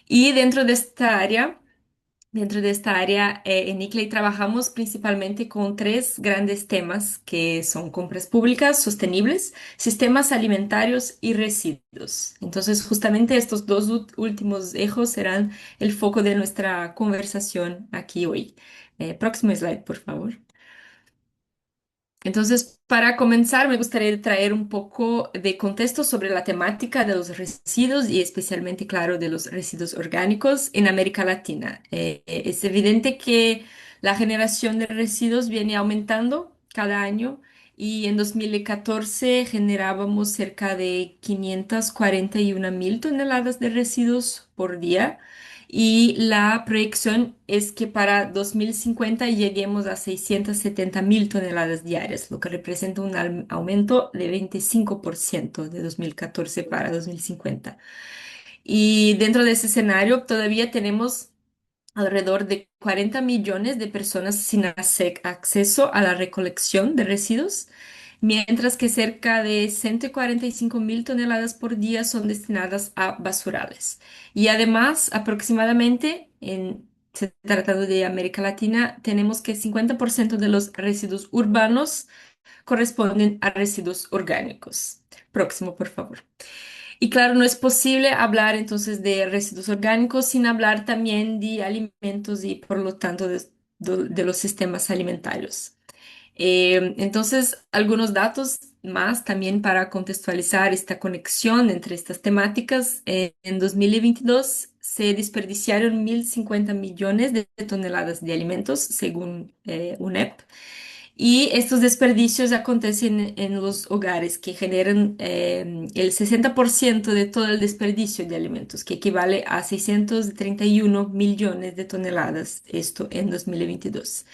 Y dentro de esta área, en ICLEI trabajamos principalmente con tres grandes temas que son compras públicas sostenibles, sistemas alimentarios y residuos. Entonces, justamente estos dos últimos ejes serán el foco de nuestra conversación aquí hoy. Próximo slide, por favor. Entonces, para comenzar, me gustaría traer un poco de contexto sobre la temática de los residuos y especialmente, claro, de los residuos orgánicos en América Latina. Es evidente que la generación de residuos viene aumentando cada año y en 2014 generábamos cerca de 541 mil toneladas de residuos por día. Y la proyección es que para 2050 lleguemos a 670 mil toneladas diarias, lo que representa un aumento de 25% de 2014 para 2050. Y dentro de ese escenario todavía tenemos alrededor de 40 millones de personas sin acceso a la recolección de residuos, mientras que cerca de 145 mil toneladas por día son destinadas a basurales. Y además, aproximadamente, se tratando de América Latina, tenemos que 50% de los residuos urbanos corresponden a residuos orgánicos. Próximo, por favor. Y claro, no es posible hablar entonces de residuos orgánicos sin hablar también de alimentos y por lo tanto de los sistemas alimentarios. Entonces, algunos datos más también para contextualizar esta conexión entre estas temáticas. En 2022 se desperdiciaron 1.050 millones de toneladas de alimentos, según UNEP. Y estos desperdicios acontecen en los hogares que generan el 60% de todo el desperdicio de alimentos, que equivale a 631 millones de toneladas, esto en 2022.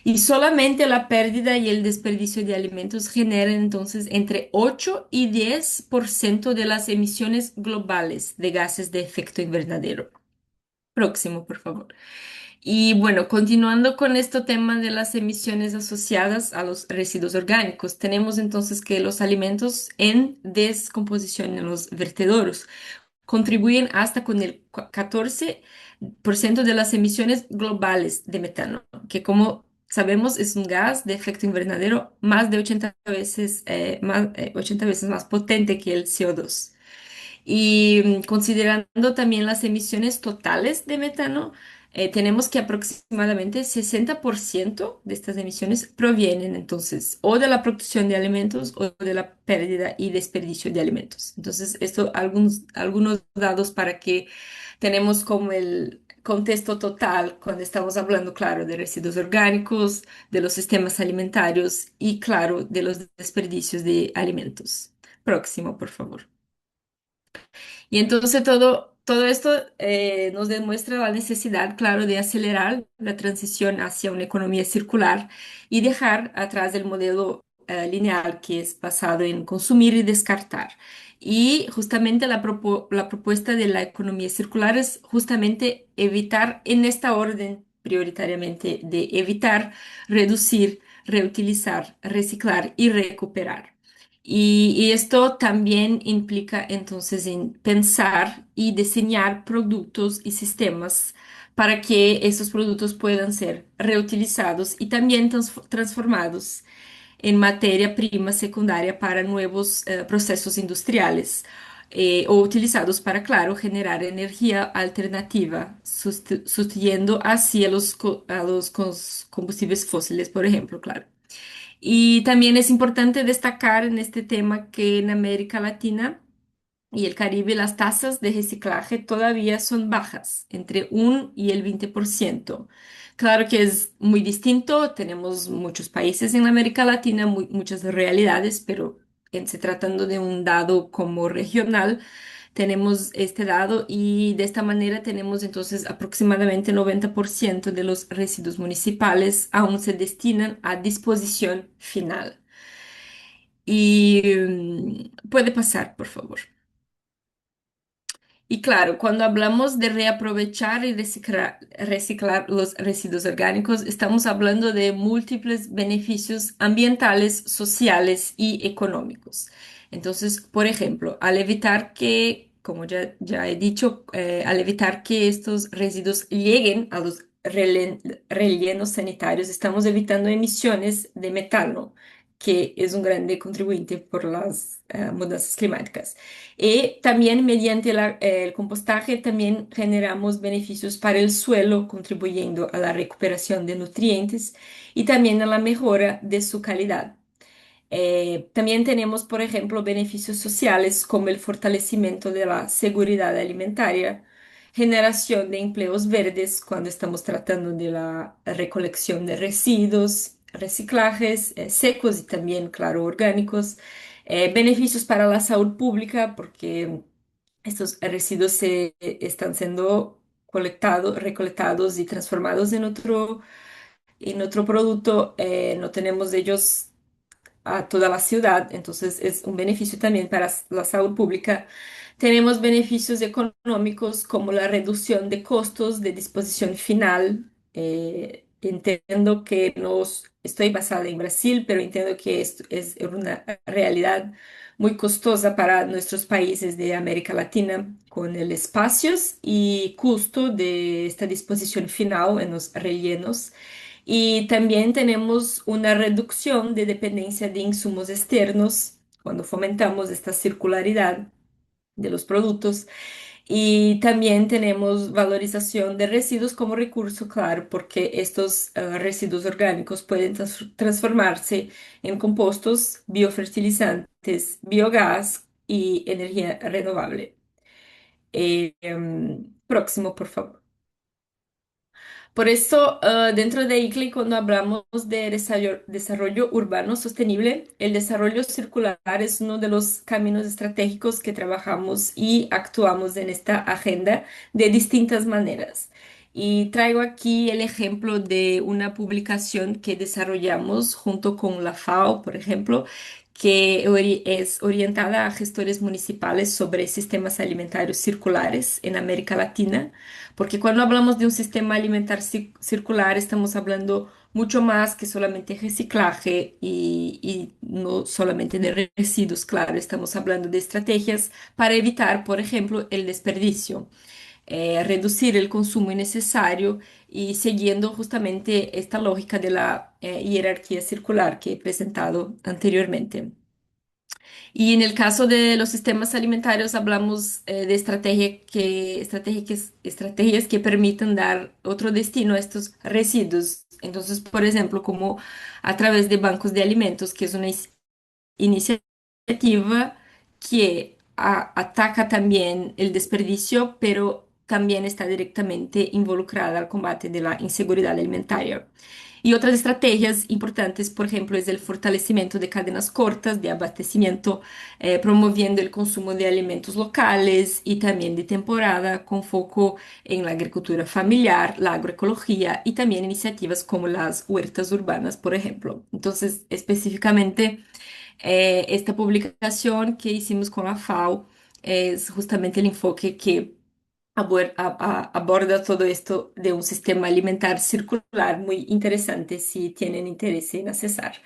Y solamente la pérdida y el desperdicio de alimentos generan entonces entre 8 y 10% de las emisiones globales de gases de efecto invernadero. Próximo, por favor. Y bueno, continuando con este tema de las emisiones asociadas a los residuos orgánicos, tenemos entonces que los alimentos en descomposición en los vertederos contribuyen hasta con el 14% de las emisiones globales de metano, que como sabemos es un gas de efecto invernadero más de 80 veces más potente que el CO2. Y considerando también las emisiones totales de metano, tenemos que aproximadamente 60% de estas emisiones provienen entonces o de la producción de alimentos o de la pérdida y desperdicio de alimentos. Entonces, esto algunos datos para que tenemos como el contexto total cuando estamos hablando, claro, de residuos orgánicos, de los sistemas alimentarios y, claro, de los desperdicios de alimentos. Próximo, por favor. Y entonces todo esto nos demuestra la necesidad, claro, de acelerar la transición hacia una economía circular y dejar atrás el modelo lineal que es basado en consumir y descartar. Y justamente la propuesta de la economía circular es justamente evitar en esta orden prioritariamente de evitar, reducir, reutilizar, reciclar y recuperar. Y esto también implica entonces en pensar y diseñar productos y sistemas para que estos productos puedan ser reutilizados y también transformados en materia prima secundaria para nuevos procesos industriales o utilizados para, claro, generar energía alternativa, sustituyendo así a los combustibles fósiles, por ejemplo, claro. Y también es importante destacar en este tema que en América Latina y el Caribe las tasas de reciclaje todavía son bajas, entre 1 y el 20%. Claro que es muy distinto, tenemos muchos países en América Latina, muchas realidades, pero se tratando de un dado como regional, tenemos este dado y de esta manera tenemos entonces aproximadamente 90% de los residuos municipales aún se destinan a disposición final. Y puede pasar, por favor. Y claro, cuando hablamos de reaprovechar y reciclar los residuos orgánicos, estamos hablando de múltiples beneficios ambientales, sociales y económicos. Entonces, por ejemplo, al evitar que como ya he dicho, al evitar que estos residuos lleguen a los rellenos sanitarios, estamos evitando emisiones de metano, que es un grande contribuyente por las mudanzas climáticas. Y también mediante el compostaje también generamos beneficios para el suelo, contribuyendo a la recuperación de nutrientes y también a la mejora de su calidad. También tenemos, por ejemplo, beneficios sociales como el fortalecimiento de la seguridad alimentaria, generación de empleos verdes cuando estamos tratando de la recolección de residuos, reciclajes, secos y también, claro, orgánicos, beneficios para la salud pública porque estos residuos están siendo colectados, recolectados y transformados en otro producto. No tenemos de ellos a toda la ciudad, entonces es un beneficio también para la salud pública. Tenemos beneficios económicos como la reducción de costos de disposición final. Entiendo que no estoy basada en Brasil, pero entiendo que esto es una realidad muy costosa para nuestros países de América Latina, con el espacios y costo de esta disposición final en los rellenos. Y también tenemos una reducción de dependencia de insumos externos cuando fomentamos esta circularidad de los productos. Y también tenemos valorización de residuos como recurso, claro, porque estos residuos orgánicos pueden transformarse en compostos, biofertilizantes, biogás y energía renovable. Próximo, por favor. Por eso, dentro de ICLEI, cuando hablamos de desarrollo urbano sostenible, el desarrollo circular es uno de los caminos estratégicos que trabajamos y actuamos en esta agenda de distintas maneras. Y traigo aquí el ejemplo de una publicación que desarrollamos junto con la FAO, por ejemplo, que es orientada a gestores municipales sobre sistemas alimentarios circulares en América Latina, porque cuando hablamos de un sistema alimentar circular, estamos hablando mucho más que solamente reciclaje y no solamente de residuos, claro, estamos hablando de estrategias para evitar, por ejemplo, el desperdicio, reducir el consumo innecesario y siguiendo justamente esta lógica de la jerarquía circular que he presentado anteriormente. Y en el caso de los sistemas alimentarios hablamos de estrategias que permitan dar otro destino a estos residuos. Entonces, por ejemplo, como a través de bancos de alimentos, que es una iniciativa que ataca también el desperdicio, pero también está directamente involucrada al combate de la inseguridad alimentaria. Y otras estrategias importantes, por ejemplo, es el fortalecimiento de cadenas cortas de abastecimiento, promoviendo el consumo de alimentos locales y también de temporada, con foco en la agricultura familiar, la agroecología y también iniciativas como las huertas urbanas, por ejemplo. Entonces, específicamente, esta publicación que hicimos con la FAO es justamente el enfoque que aborda todo esto de un sistema alimentar circular muy interesante si tienen interés en accesar.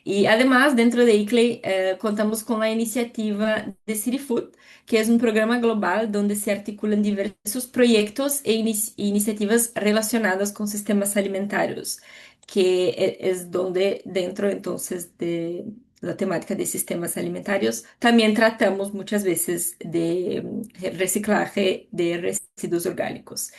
Y además, dentro de ICLEI, contamos con la iniciativa de City Food, que es un programa global donde se articulan diversos proyectos e iniciativas relacionadas con sistemas alimentarios, que es donde dentro entonces de la temática de sistemas alimentarios, también tratamos muchas veces de reciclaje de residuos orgánicos.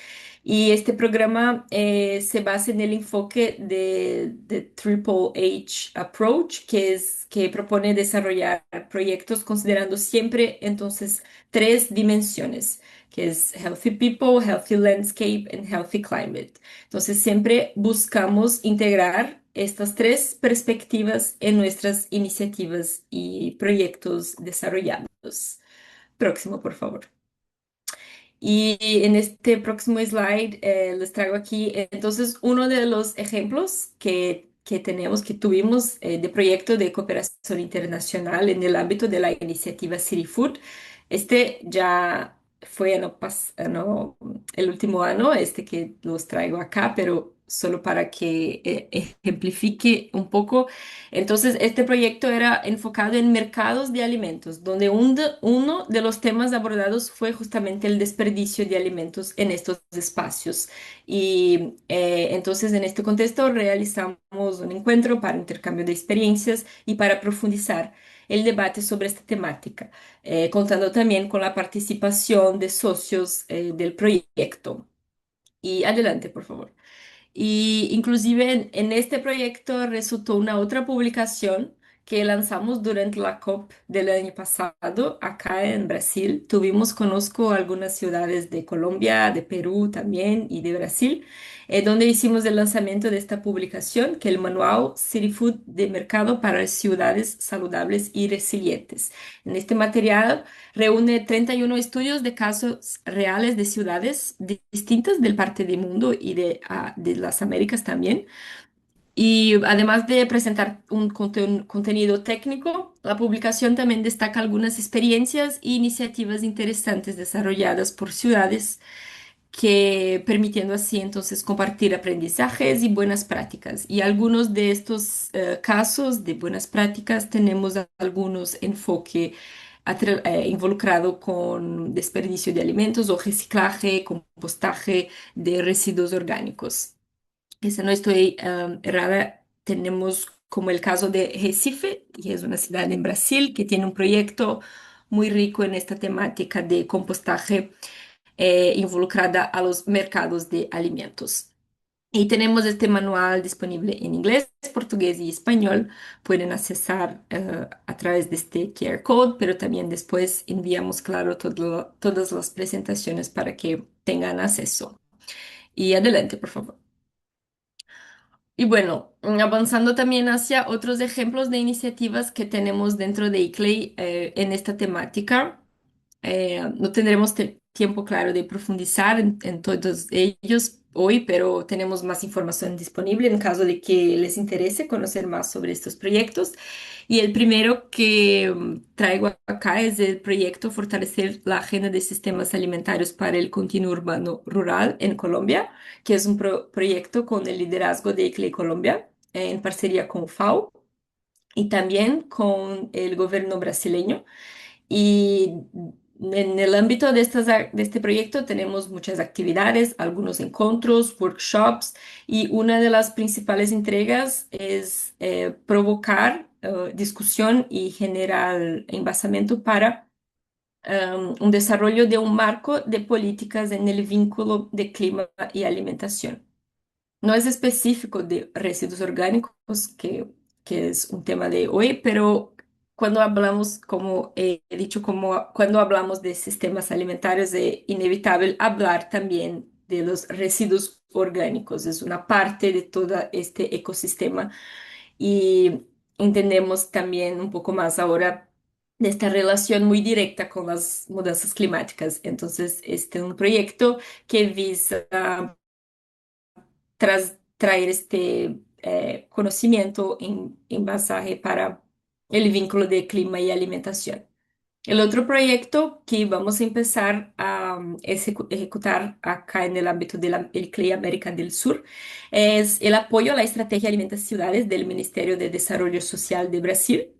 Y este programa se basa en el enfoque de Triple H Approach, que propone desarrollar proyectos considerando siempre entonces tres dimensiones, que es Healthy People, Healthy Landscape and Healthy Climate. Entonces siempre buscamos integrar estas tres perspectivas en nuestras iniciativas y proyectos desarrollados. Próximo, por favor. Y en este próximo slide les traigo aquí entonces uno de los ejemplos que tenemos, que tuvimos de proyecto de cooperación internacional en el ámbito de la iniciativa City Food. Este ya fue el último año, este que los traigo acá, pero solo para que ejemplifique un poco. Entonces, este proyecto era enfocado en mercados de alimentos, donde uno de los temas abordados fue justamente el desperdicio de alimentos en estos espacios. Y entonces, en este contexto, realizamos un encuentro para intercambio de experiencias y para profundizar el debate sobre esta temática, contando también con la participación de socios del proyecto. Y adelante, por favor. Y inclusive en este proyecto resultó una otra publicación que lanzamos durante la COP del año pasado acá en Brasil. Conozco algunas ciudades de Colombia, de Perú también y de Brasil, donde hicimos el lanzamiento de esta publicación, que es el Manual City Food de Mercado para Ciudades Saludables y Resilientes. En este material reúne 31 estudios de casos reales de ciudades distintas del parte del mundo y de las Américas también. Y además de presentar un contenido técnico, la publicación también destaca algunas experiencias e iniciativas interesantes desarrolladas por ciudades que permitiendo así entonces compartir aprendizajes y buenas prácticas. Y algunos de estos casos de buenas prácticas tenemos algunos enfoque involucrado con desperdicio de alimentos o reciclaje, compostaje de residuos orgánicos. Si no estoy errada, tenemos como el caso de Recife, que es una ciudad en Brasil que tiene un proyecto muy rico en esta temática de compostaje involucrada a los mercados de alimentos. Y tenemos este manual disponible en inglés, portugués y español. Pueden accesar a través de este QR code, pero también después enviamos, claro, todas las presentaciones para que tengan acceso. Y adelante, por favor. Y bueno, avanzando también hacia otros ejemplos de iniciativas que tenemos dentro de ICLEI en esta temática. No tendremos tiempo, claro, de profundizar en todos ellos hoy, pero tenemos más información disponible en caso de que les interese conocer más sobre estos proyectos. Y el primero que traigo acá es el proyecto Fortalecer la Agenda de Sistemas Alimentarios para el Continuo Urbano Rural en Colombia, que es un proyecto con el liderazgo de ICLEI Colombia, en parcería con FAO y también con el gobierno brasileño. Y en el ámbito de este proyecto tenemos muchas actividades, algunos encuentros, workshops, y una de las principales entregas es provocar discusión y generar embasamiento para un desarrollo de un marco de políticas en el vínculo de clima y alimentación. No es específico de residuos orgánicos, que es un tema de hoy, pero cuando hablamos, como he dicho, como cuando hablamos de sistemas alimentarios, es inevitable hablar también de los residuos orgánicos. Es una parte de todo este ecosistema y entendemos también un poco más ahora de esta relación muy directa con las mudanzas climáticas. Entonces, este es un proyecto que visa tras traer este conocimiento en basaje para el vínculo de clima y alimentación. El otro proyecto que vamos a empezar a ejecutar acá en el ámbito del CLI América del Sur es el apoyo a la estrategia Alimentas Ciudades del Ministerio de Desarrollo Social de Brasil.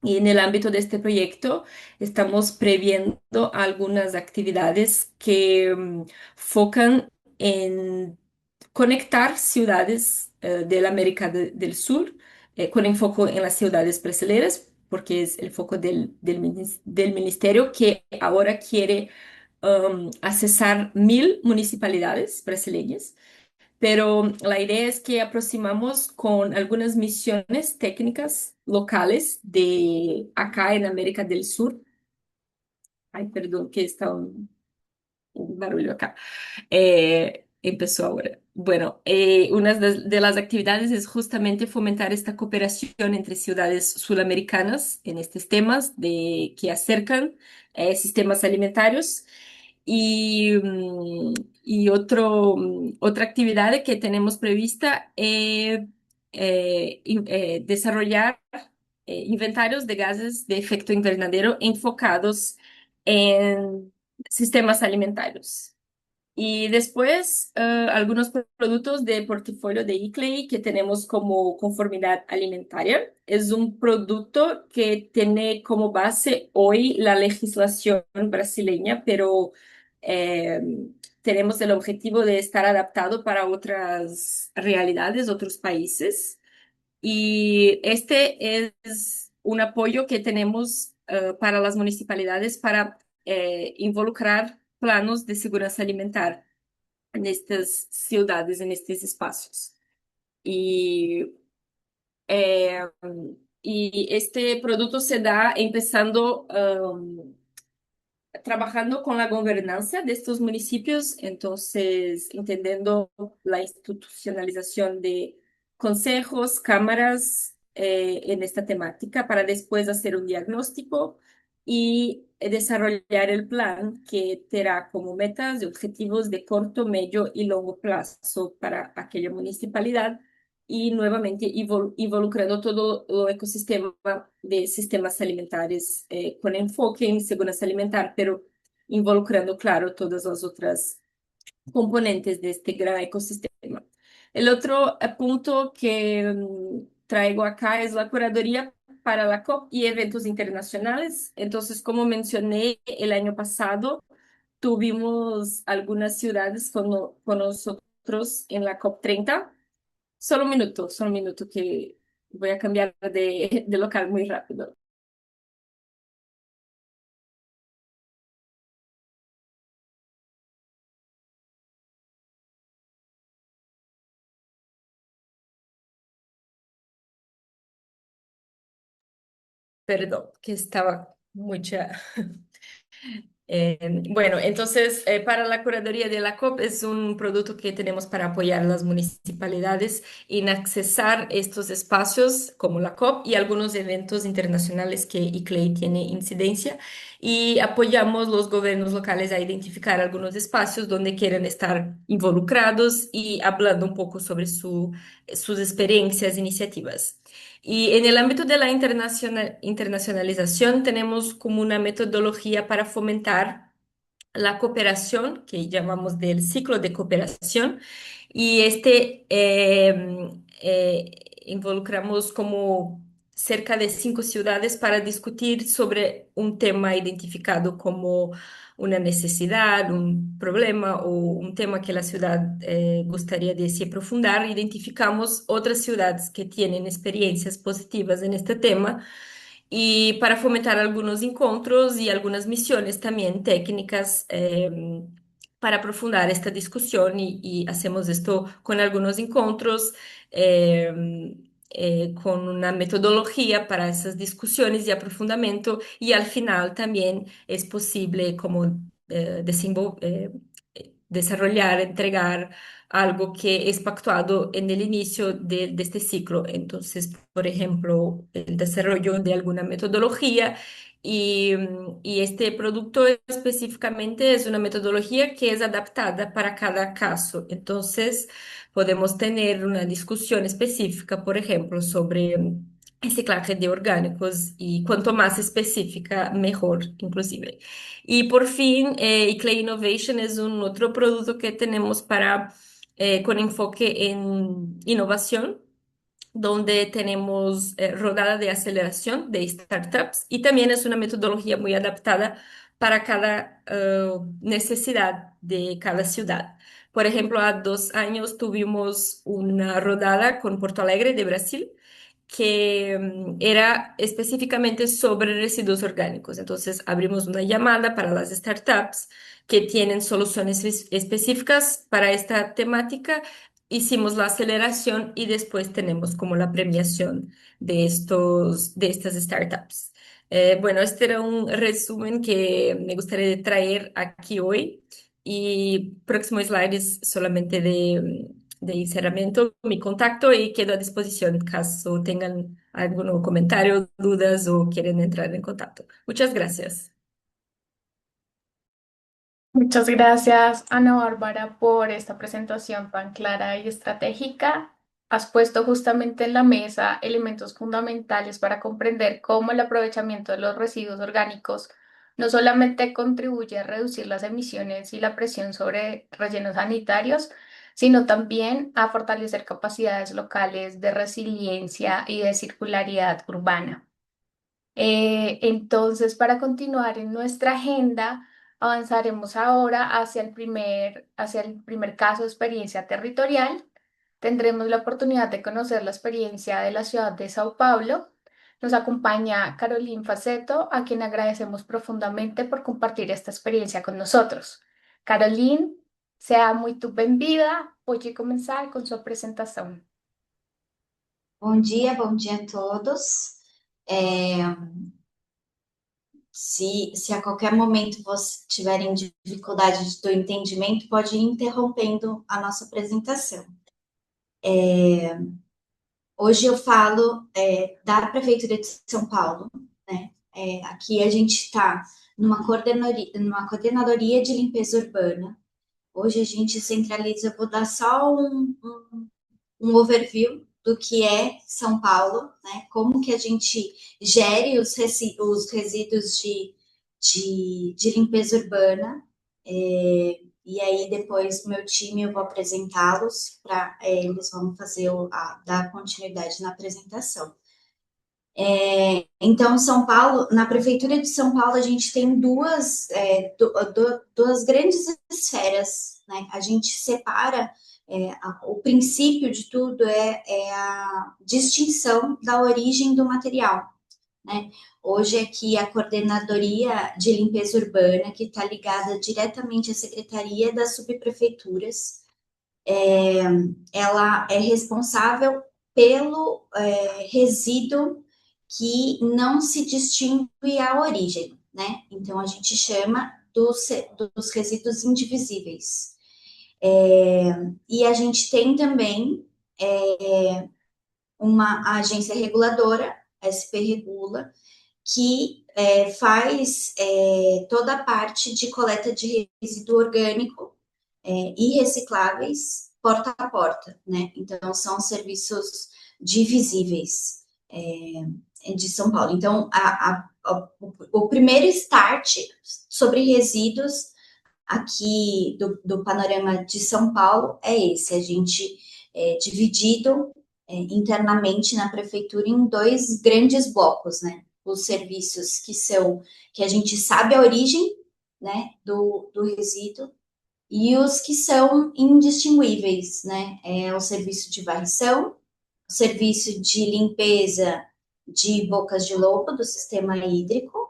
Y en el ámbito de este proyecto estamos previendo algunas actividades que focan en conectar ciudades de la América del Sur con enfoque en las ciudades brasileñas, porque es el foco del ministerio que ahora quiere accesar 1.000 municipalidades brasileñas. Pero la idea es que aproximamos con algunas misiones técnicas locales de acá en América del Sur. Ay, perdón, que está un barulho acá. Empezó ahora. Bueno, una de las actividades es justamente fomentar esta cooperación entre ciudades sudamericanas en estos temas que acercan sistemas alimentarios. Y, otra actividad que tenemos prevista es desarrollar inventarios de gases de efecto invernadero enfocados sistemas alimentarios. Y después, algunos productos de portafolio de Iclay que tenemos como conformidad alimentaria. Es un producto que tiene como base hoy la legislación brasileña, pero eh, tenemos el objetivo de estar adaptado para otras realidades, otros países. Y este es un apoyo que tenemos para las municipalidades para involucrar planos de seguridad alimentar en estas ciudades, en estos espacios. Y, eh, y este producto se da empezando trabajando con la gobernanza de estos municipios, entonces entendiendo la institucionalización de consejos, cámaras en esta temática para después hacer un diagnóstico y desarrollar el plan que tendrá como metas y objetivos de corto, medio y largo plazo para aquella municipalidad y nuevamente involucrando todo el ecosistema de sistemas alimentares con enfoque en seguridad alimentar, pero involucrando, claro, todas las otras componentes de este gran ecosistema. El otro punto que traigo acá es la curaduría para la COP y eventos internacionales. Entonces, como mencioné el año pasado, tuvimos algunas ciudades con nosotros en la COP 30. Solo un minuto que voy a cambiar de local muy rápido. Perdón, que estaba mucha. Bueno, entonces, para la curaduría de la COP es un producto que tenemos para apoyar a las municipalidades en accesar estos espacios como la COP y algunos eventos internacionales que ICLEI tiene incidencia y apoyamos los gobiernos locales a identificar algunos espacios donde quieren estar involucrados y hablando un poco sobre sus experiencias, iniciativas. Y en el ámbito de la internacionalización tenemos como una metodología para fomentar la cooperación, que llamamos del ciclo de cooperación, y involucramos como cerca de 5 ciudades para discutir sobre un tema identificado como una necesidad, un problema o un tema que la ciudad gustaría de se aprofundar. Identificamos otras ciudades que tienen experiencias positivas en este tema y para fomentar algunos encontros y algunas misiones también técnicas para aprofundar esta discusión y hacemos esto con algunos encontros, con una metodología para esas discusiones y aprofundamiento y al final también es posible como desarrollar, entregar algo que es pactuado en el inicio de este ciclo. Entonces, por ejemplo, el desarrollo de alguna metodología y este producto específicamente es una metodología que es adaptada para cada caso. Entonces, podemos tener una discusión específica, por ejemplo, sobre el reciclaje de orgánicos y cuanto más específica, mejor, inclusive. Y por fin, Iclay Innovation es un otro producto que tenemos para, con enfoque en innovación, donde tenemos rodada de aceleración de startups y también es una metodología muy adaptada para cada necesidad de cada ciudad. Por ejemplo, a 2 años tuvimos una rodada con Porto Alegre de Brasil que era específicamente sobre residuos orgánicos. Entonces, abrimos una llamada para las startups que tienen soluciones específicas para esta temática. Hicimos la aceleración y después tenemos como la premiación de estas startups. Bueno, este era un resumen que me gustaría traer aquí hoy y próximo slide es solamente de encerramiento, mi contacto y quedo a disposición caso tengan algún comentario, dudas o quieren entrar en contacto. Muchas gracias. Muchas gracias, Ana Bárbara, por esta presentación tan clara y estratégica. Has puesto justamente en la mesa elementos fundamentales para comprender cómo el aprovechamiento de los residuos orgánicos no solamente contribuye a reducir las emisiones y la presión sobre rellenos sanitarios, sino también a fortalecer capacidades locales de resiliencia y de circularidad urbana. Entonces, para continuar en nuestra agenda, avanzaremos ahora hacia el primer caso de experiencia territorial. Tendremos la oportunidad de conocer la experiencia de la ciudad de Sao Paulo. Nos acompaña Caroline Faceto, a quien agradecemos profundamente por compartir esta experiencia con nosotros. Caroline, sea muy tu bem-vinda. Voy a comenzar con su presentación. Bom dia a todos. É, se a qualquer momento vocês tiverem dificuldade do entendimento, pode ir interrompendo a nossa apresentação. Hoje eu falo da Prefeitura de São Paulo, né? Aqui a gente está numa coordenadoria de limpeza urbana. Hoje a gente centraliza, eu vou dar só um overview do que é São Paulo, né? Como que a gente gere os resíduos de limpeza urbana. E aí depois o meu time eu vou apresentá-los para eles vão dar continuidade na apresentação. Então, São Paulo, na Prefeitura de São Paulo, a gente tem duas grandes esferas, né? A gente separa, o princípio de tudo é a distinção da origem do material, né? Hoje aqui a Coordenadoria de Limpeza Urbana, que está ligada diretamente à Secretaria das Subprefeituras, ela é responsável pelo resíduo que não se distingue a origem, né? Então, a gente chama dos resíduos indivisíveis. E a gente tem também uma agência reguladora, SP Regula, que faz toda a parte de coleta de resíduo orgânico e recicláveis porta a porta, né? Então, são serviços divisíveis de São Paulo. Então, o primeiro start sobre resíduos aqui do panorama de São Paulo é esse. A gente dividido internamente na prefeitura em dois grandes blocos, né? Os serviços que a gente sabe a origem, né, do resíduo, e os que são indistinguíveis, né? É o serviço de varrição, o serviço de limpeza de bocas de lobo do sistema hídrico,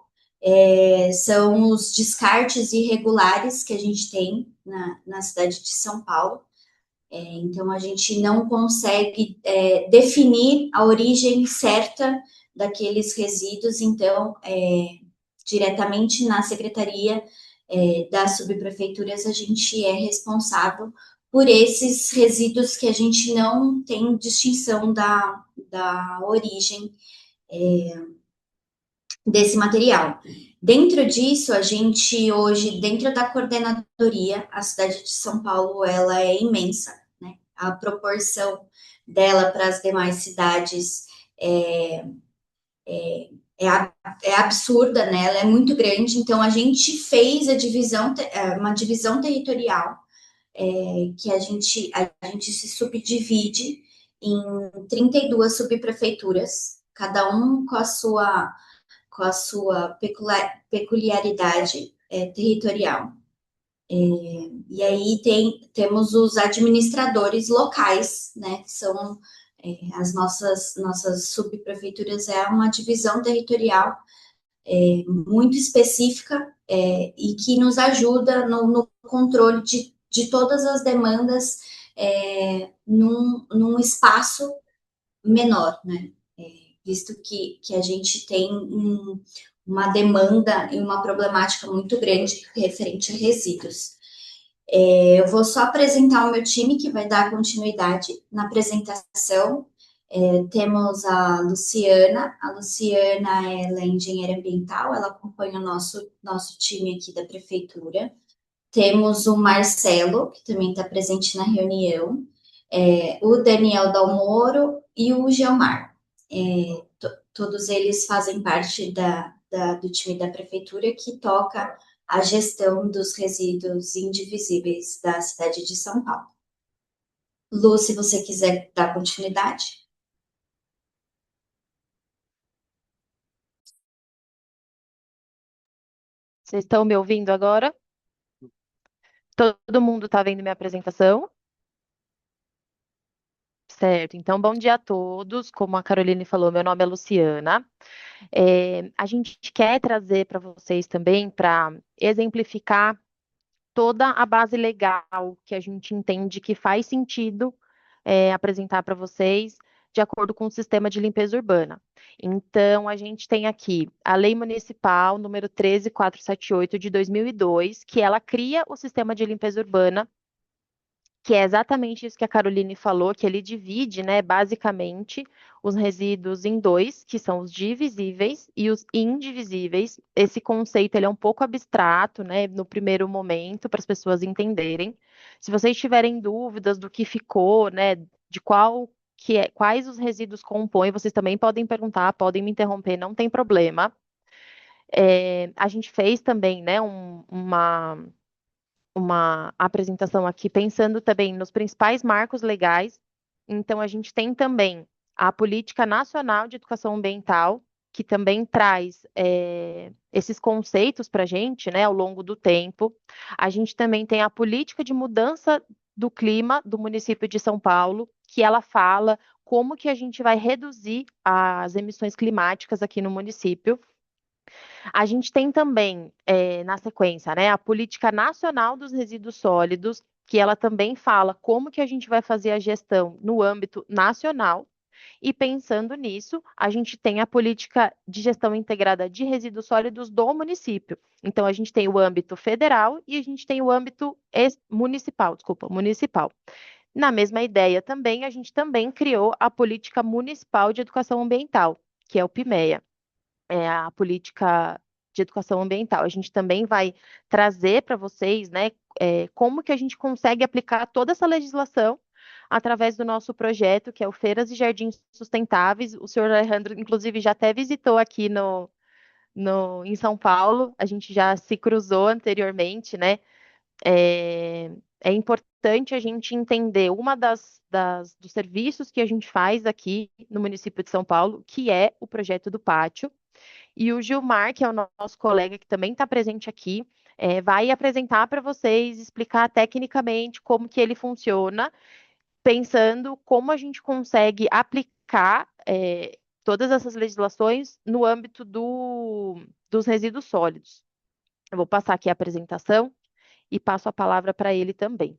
são os descartes irregulares que a gente tem na cidade de São Paulo. Então, a gente não consegue definir a origem certa daqueles resíduos, então, diretamente na Secretaria das Subprefeituras, a gente é responsável por esses resíduos que a gente não tem distinção da origem desse material. Dentro disso, a gente hoje, dentro da coordenadoria, a cidade de São Paulo, ela é imensa, né? A proporção dela para as demais cidades é absurda, né? Ela é muito grande, então a gente fez uma divisão territorial que a gente se subdivide em 32 subprefeituras, cada um com a sua peculiaridade territorial. E aí temos os administradores locais, né, que são as nossas subprefeituras, é uma divisão territorial muito específica e que nos ajuda no controle de todas as demandas num espaço menor, né? Visto que a gente tem uma demanda e uma problemática muito grande referente a resíduos. Eu vou só apresentar o meu time, que vai dar continuidade na apresentação. Temos a Luciana ela é engenheira ambiental, ela acompanha o nosso time aqui da prefeitura. Temos o Marcelo, que também está presente na reunião, o Daniel Dalmoro e o Geomar. Todos eles fazem parte do time da prefeitura que toca a gestão dos resíduos indivisíveis da cidade de São Paulo. Lu, se você quiser dar continuidade. Vocês estão me ouvindo agora? Todo mundo está vendo minha apresentação? Certo, então bom dia a todos. Como a Caroline falou, meu nome é Luciana. A gente quer trazer para vocês também, para exemplificar toda a base legal que a gente entende que faz sentido apresentar para vocês de acordo com o sistema de limpeza urbana. Então, a gente tem aqui a Lei Municipal número 13478 de 2002, que ela cria o sistema de limpeza urbana, que é exatamente isso que a Caroline falou, que ele divide, né, basicamente, os resíduos em dois, que são os divisíveis e os indivisíveis. Esse conceito ele é um pouco abstrato, né, no primeiro momento, para as pessoas entenderem. Se vocês tiverem dúvidas do que ficou, né, de quais os resíduos compõem, vocês também podem perguntar, podem me interromper, não tem problema. A gente fez também, né, uma apresentação aqui pensando também nos principais marcos legais. Então, a gente tem também a Política Nacional de Educação Ambiental, que também traz esses conceitos para a gente, né, ao longo do tempo. A gente também tem a Política de Mudança do Clima do município de São Paulo, que ela fala como que a gente vai reduzir as emissões climáticas aqui no município. A gente tem também, na sequência, né, a Política Nacional dos Resíduos Sólidos, que ela também fala como que a gente vai fazer a gestão no âmbito nacional. E pensando nisso, a gente tem a Política de Gestão Integrada de Resíduos Sólidos do município. Então, a gente tem o âmbito federal e a gente tem o âmbito municipal. Na mesma ideia também, a gente também criou a Política Municipal de Educação Ambiental, que é o PIMEA, a política de educação ambiental. A gente também vai trazer para vocês, né, como que a gente consegue aplicar toda essa legislação através do nosso projeto, que é o Feiras e Jardins Sustentáveis. O senhor Alejandro, inclusive, já até visitou aqui em São Paulo, a gente já se cruzou anteriormente, né? É importante a gente entender dos serviços que a gente faz aqui no município de São Paulo, que é o projeto do pátio. E o Gilmar, que é o nosso colega que também está presente aqui, vai apresentar para vocês, explicar tecnicamente como que ele funciona, pensando como a gente consegue aplicar todas essas legislações no âmbito dos resíduos sólidos. Eu vou passar aqui a apresentação e passo a palavra para ele também.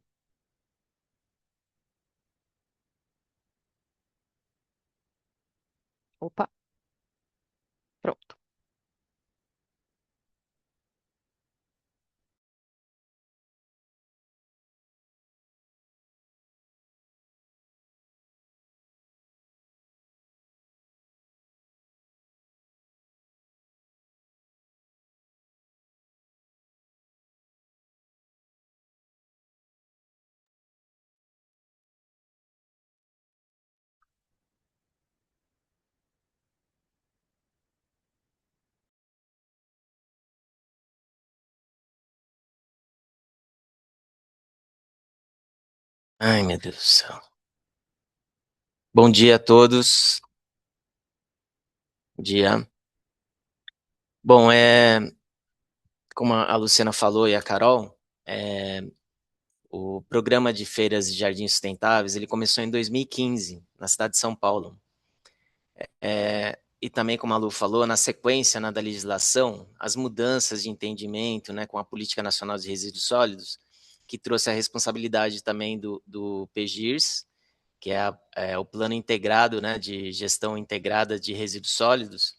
Opa, pronto. Ai, meu Deus do céu. Bom dia a todos. Bom dia. Bom, como a Luciana falou e a Carol, o programa de feiras de jardins sustentáveis, ele começou em 2015, na cidade de São Paulo. E também, como a Lu falou, na sequência, da legislação, as mudanças de entendimento, né, com a Política Nacional de Resíduos Sólidos, que trouxe a responsabilidade também do PGIRS, que é o Plano Integrado, né, de Gestão Integrada de Resíduos Sólidos,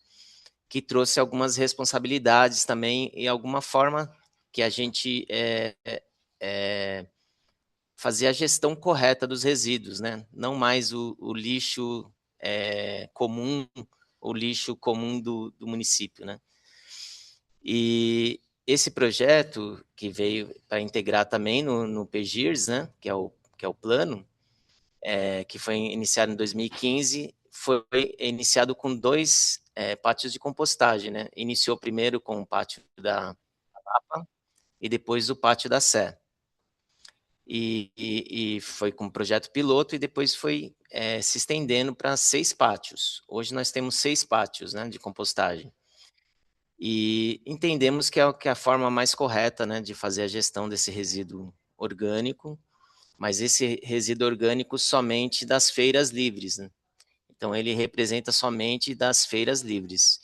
que trouxe algumas responsabilidades também e alguma forma que a gente fazia a gestão correta dos resíduos, né? Não mais o lixo comum, o lixo comum do município, né? E esse projeto que veio para integrar também no PGIRS, né? Que é o plano, que foi iniciado em 2015, foi iniciado com 2 pátios de compostagem, né? Iniciou primeiro com o pátio da Lapa e depois o pátio da Sé. E foi com um projeto piloto e depois foi se estendendo para 6 pátios. Hoje nós temos 6 pátios, né, de compostagem. E entendemos que é a forma mais correta, né, de fazer a gestão desse resíduo orgânico, mas esse resíduo orgânico somente das feiras livres, né? Então ele representa somente das feiras livres,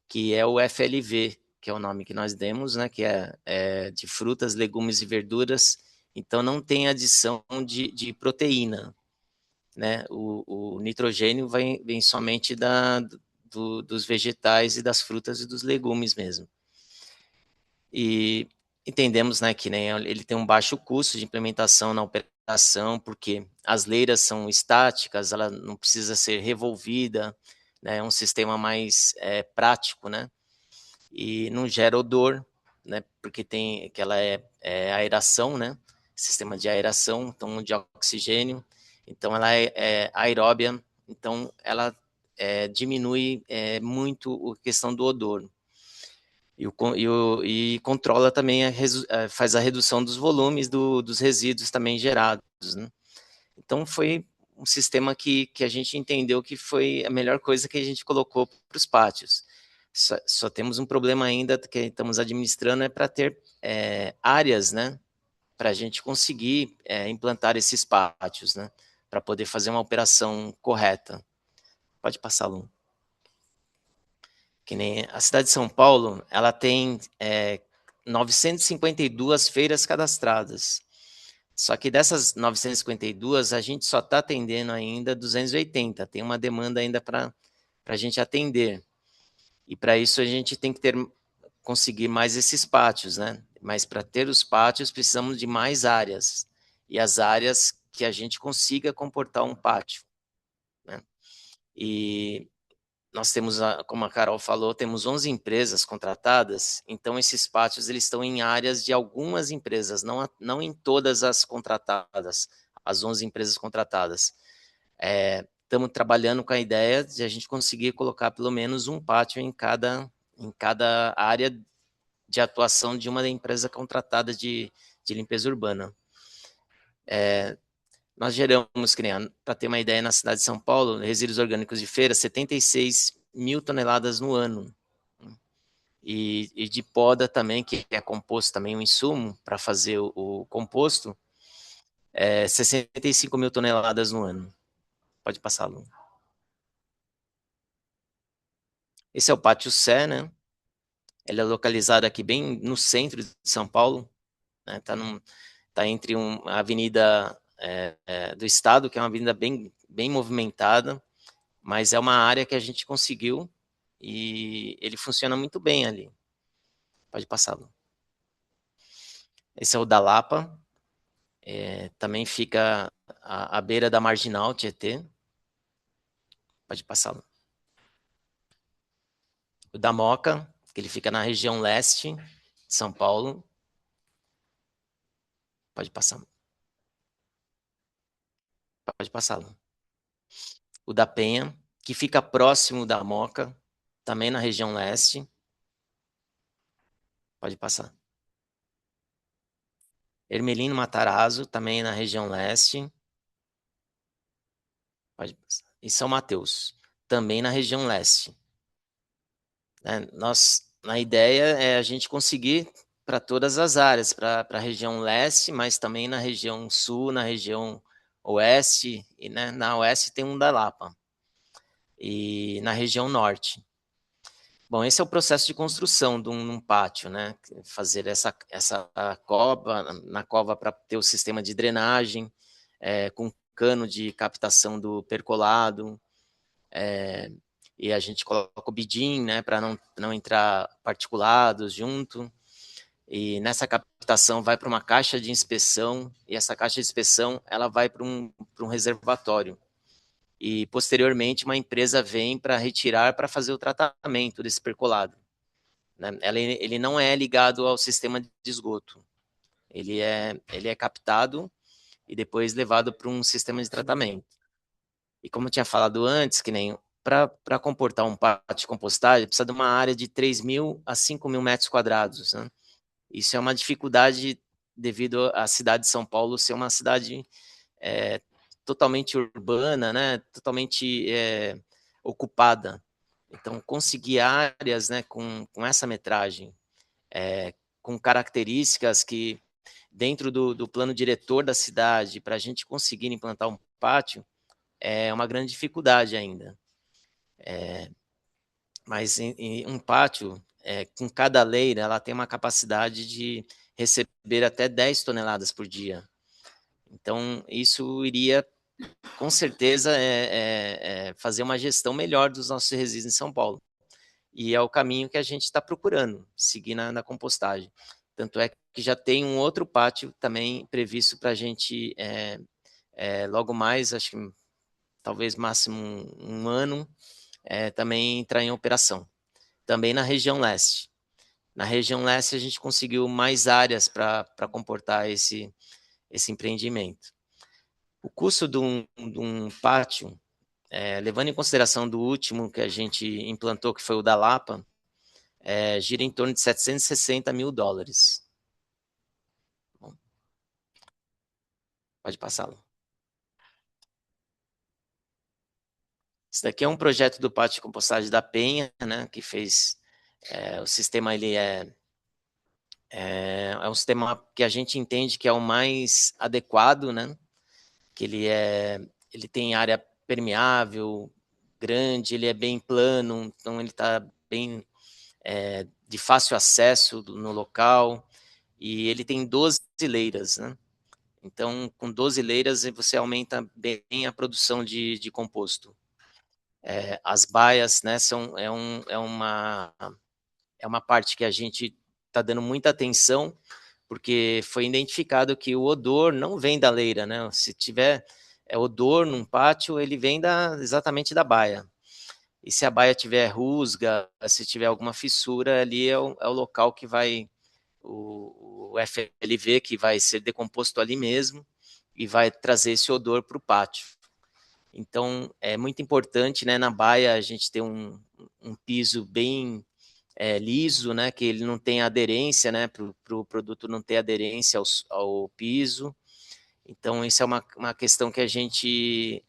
que é o FLV, que é o nome que nós demos, né, que é de frutas, legumes e verduras, então não tem adição de proteína, né? O nitrogênio vem somente dos vegetais e das frutas e dos legumes mesmo. E entendemos, né, que, né, ele tem um baixo custo de implementação na operação, porque as leiras são estáticas, ela não precisa ser revolvida, né, é um sistema mais prático, né, e não gera odor, né, porque tem que ela é aeração, né, sistema de aeração, então de oxigênio, então ela é aeróbia, então ela diminui muito a questão do odor. E controla também, faz a redução dos volumes dos resíduos também gerados, né? Então foi um sistema que a gente entendeu que foi a melhor coisa que a gente colocou para os pátios. Só temos um problema ainda que estamos administrando, é para ter áreas, né, para a gente conseguir implantar esses pátios, né, para poder fazer uma operação correta. Pode passar, Lu. Que nem a cidade de São Paulo, ela tem 952 feiras cadastradas. Só que dessas 952, a gente só está atendendo ainda 280. Tem uma demanda ainda para a gente atender. E para isso a gente tem que conseguir mais esses pátios, né? Mas para ter os pátios, precisamos de mais áreas. E as áreas que a gente consiga comportar um pátio, né? E nós temos, como a Carol falou, temos 11 empresas contratadas, então esses pátios eles estão em áreas de algumas empresas, não em todas as contratadas, as 11 empresas contratadas. Estamos trabalhando com a ideia de a gente conseguir colocar pelo menos um pátio em cada área de atuação de uma empresa contratada de limpeza urbana. Nós geramos, para ter uma ideia, na cidade de São Paulo, resíduos orgânicos de feira, 76 mil toneladas no ano. E de poda também, que é composto também um insumo para fazer o composto, 65 mil toneladas no ano. Pode passar, Lu. Esse é o Pátio Sé, né? Ele é localizado aqui bem no centro de São Paulo, né? Tá entre a avenida do estado, que é uma avenida bem movimentada, mas é uma área que a gente conseguiu e ele funciona muito bem ali. Pode passar, Lu. Esse é o da Lapa, também fica à beira da Marginal Tietê. Pode passar, Lu. O da Moca, que ele fica na região leste de São Paulo. Pode passar, Lu. Pode passar, Lu. O da Penha, que fica próximo da Moca, também na região leste. Pode passar. Ermelino Matarazzo, também na região leste. Pode passar. E São Mateus, também na região leste. Na ideia é a gente conseguir para todas as áreas, para a região leste, mas também na região sul, na região oeste, e né, na oeste tem um da Lapa, e na região norte. Bom, esse é o processo de construção de um pátio, né? Fazer essa cova, na cova para ter o sistema de drenagem, com cano de captação do percolado, e a gente coloca o bidim, né, para não entrar particulados junto, e nessa captação vai para uma caixa de inspeção, e essa caixa de inspeção ela vai para um reservatório, e posteriormente uma empresa vem para retirar, para fazer o tratamento desse percolado, né? Ele não é ligado ao sistema de esgoto, ele é captado e depois levado para um sistema de tratamento. E como eu tinha falado antes, que nem para comportar um pátio de compostagem, precisa de uma área de 3.000 a 5.000 metros quadrados, né? Isso é uma dificuldade devido à cidade de São Paulo ser uma cidade totalmente urbana, né? Totalmente ocupada. Então, conseguir áreas, né, com essa metragem, com características que, dentro do plano diretor da cidade, para a gente conseguir implantar um pátio, é uma grande dificuldade ainda. Mas em um pátio, com cada leira, ela tem uma capacidade de receber até 10 toneladas por dia. Então, isso iria, com certeza, fazer uma gestão melhor dos nossos resíduos em São Paulo. E é o caminho que a gente está procurando, seguir na compostagem. Tanto é que já tem um outro pátio também previsto para a gente, logo mais, acho que talvez máximo um ano, também entrar em operação. Também na região leste. Na região leste, a gente conseguiu mais áreas para comportar esse empreendimento. O custo de um pátio, levando em consideração do último que a gente implantou, que foi o da Lapa, gira em torno de 760 mil dólares. Bom, pode passá-lo. Esse daqui é um projeto do pátio de compostagem da Penha, né, que fez o sistema. Ele é um sistema que a gente entende que é o mais adequado, né? Que ele tem área permeável, grande, ele é bem plano, então ele está bem de fácil acesso no local, e ele tem 12 leiras, né? Então, com 12 leiras, você aumenta bem a produção de composto. As baias, né, é uma parte que a gente está dando muita atenção, porque foi identificado que o odor não vem da leira, né? Se tiver odor num pátio, ele vem exatamente da baia. E se a baia tiver rusga, se tiver alguma fissura, ali é o local que vai, o FLV, que vai ser decomposto ali mesmo, e vai trazer esse odor para o pátio. Então, é muito importante, né, na baia a gente ter um piso bem liso, né, que ele não tem aderência, né, para o produto não ter aderência ao piso. Então, isso é uma questão que a gente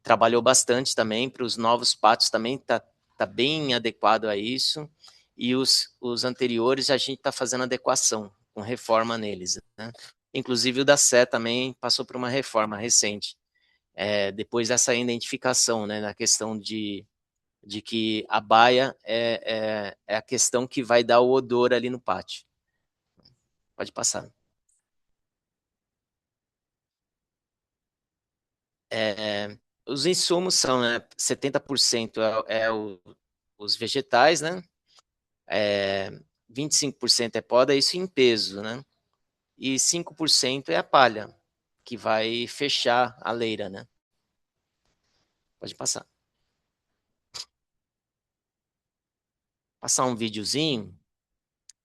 trabalhou bastante também. Para os novos pátios também tá bem adequado a isso, e os anteriores a gente está fazendo adequação, com reforma neles, né? Inclusive o da Sé também passou por uma reforma recente, depois dessa identificação, né, na questão de que a baia é a questão que vai dar o odor ali no pátio. Pode passar. Os insumos são, né, 70% os vegetais, né? 25% é poda, isso em peso, né? E 5% é a palha, que vai fechar a leira, né? Pode passar. Passar um videozinho,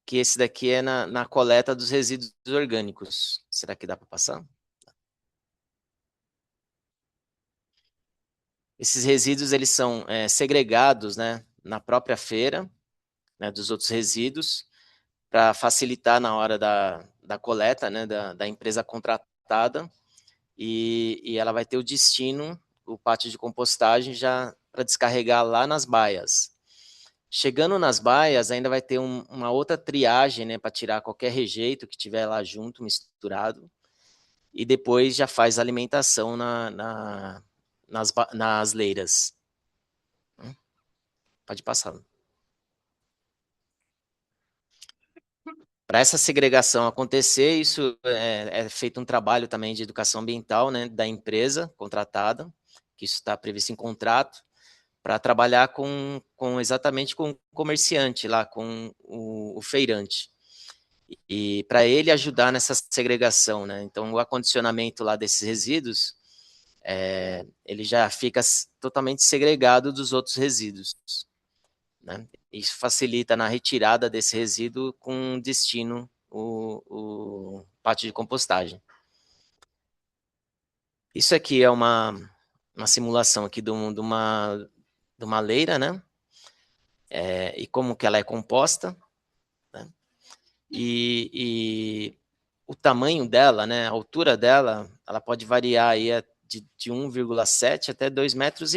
que esse daqui é na coleta dos resíduos orgânicos. Será que dá para passar? Esses resíduos, eles são segregados, né, na própria feira, né, dos outros resíduos, para facilitar na hora da coleta, né, da empresa contratada, e ela vai ter o destino, o pátio de compostagem, já para descarregar lá nas baias. Chegando nas baias, ainda vai ter uma outra triagem, né, para tirar qualquer rejeito que tiver lá junto, misturado, e depois já faz a alimentação nas leiras. Pode passar. Para essa segregação acontecer, isso é feito um trabalho também de educação ambiental, né, da empresa contratada, que isso está previsto em contrato, para trabalhar exatamente com o comerciante lá, com o feirante. E para ele ajudar nessa segregação, né? Então, o acondicionamento lá desses resíduos, ele já fica totalmente segregado dos outros resíduos, né? Isso facilita na retirada desse resíduo com destino o pátio de compostagem. Isso aqui é uma simulação aqui de uma leira, né? E como que ela é composta, né? E o tamanho dela, né? A altura dela, ela pode variar aí de 1,7 até 2,5 metros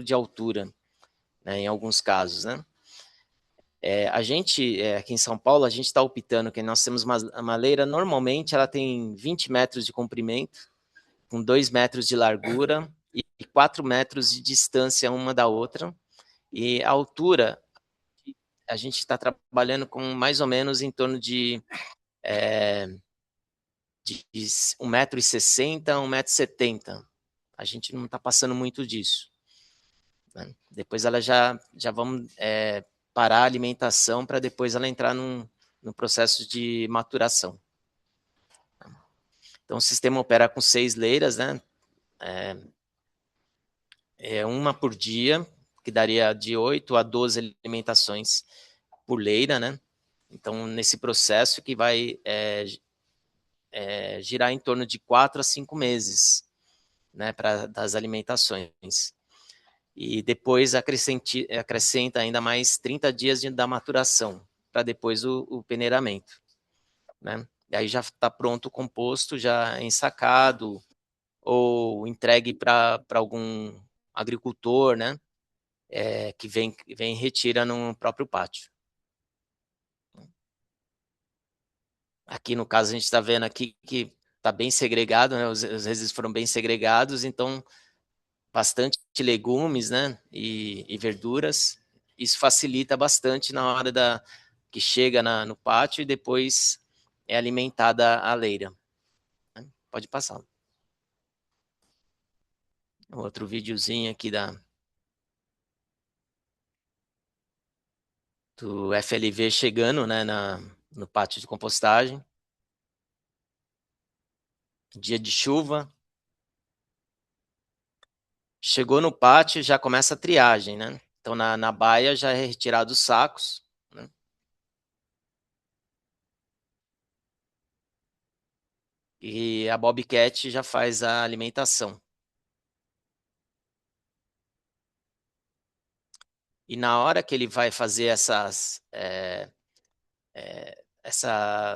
de altura, né? Em alguns casos, né? A gente, aqui em São Paulo, a gente está optando que nós temos uma leira, normalmente ela tem 20 metros de comprimento, com 2 metros de largura e 4 metros de distância uma da outra. E a altura, a gente está trabalhando com mais ou menos em torno de 1,60 m, 1,70 m. A gente não está passando muito disso, né? Depois ela já vamos parar a alimentação para depois ela entrar no processo de maturação. Então o sistema opera com 6 leiras, né? Uma por dia, que daria de 8 a 12 alimentações por leira, né? Então, nesse processo que vai girar em torno de 4 a 5 meses, né, das alimentações. E depois acrescenta ainda mais 30 dias da maturação, para depois o peneiramento, né? E aí já está pronto o composto, já ensacado, ou entregue para algum agricultor, né? Que vem e retira no próprio pátio. Aqui no caso a gente está vendo aqui que está bem segregado, né? Os resíduos foram bem segregados, então bastante legumes, né? E verduras. Isso facilita bastante na hora que chega no pátio e depois é alimentada a leira, né? Pode passar. Outro videozinho aqui do FLV chegando, né, no pátio de compostagem. Dia de chuva. Chegou no pátio, já começa a triagem, né? Então, na baia já é retirado os sacos, né? E a Bobcat já faz a alimentação. E na hora que ele vai fazer essa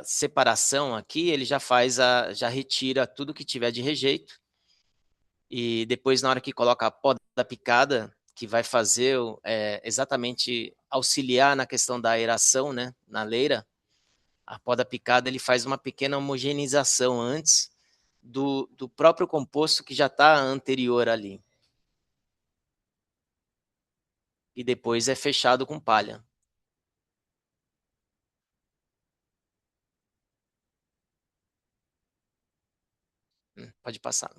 separação aqui, ele já retira tudo que tiver de rejeito. E depois, na hora que coloca a poda picada, que vai fazer exatamente auxiliar na questão da aeração, né, na leira, a poda picada ele faz uma pequena homogeneização antes do próprio composto que já está anterior ali. E depois é fechado com palha. Pode passar.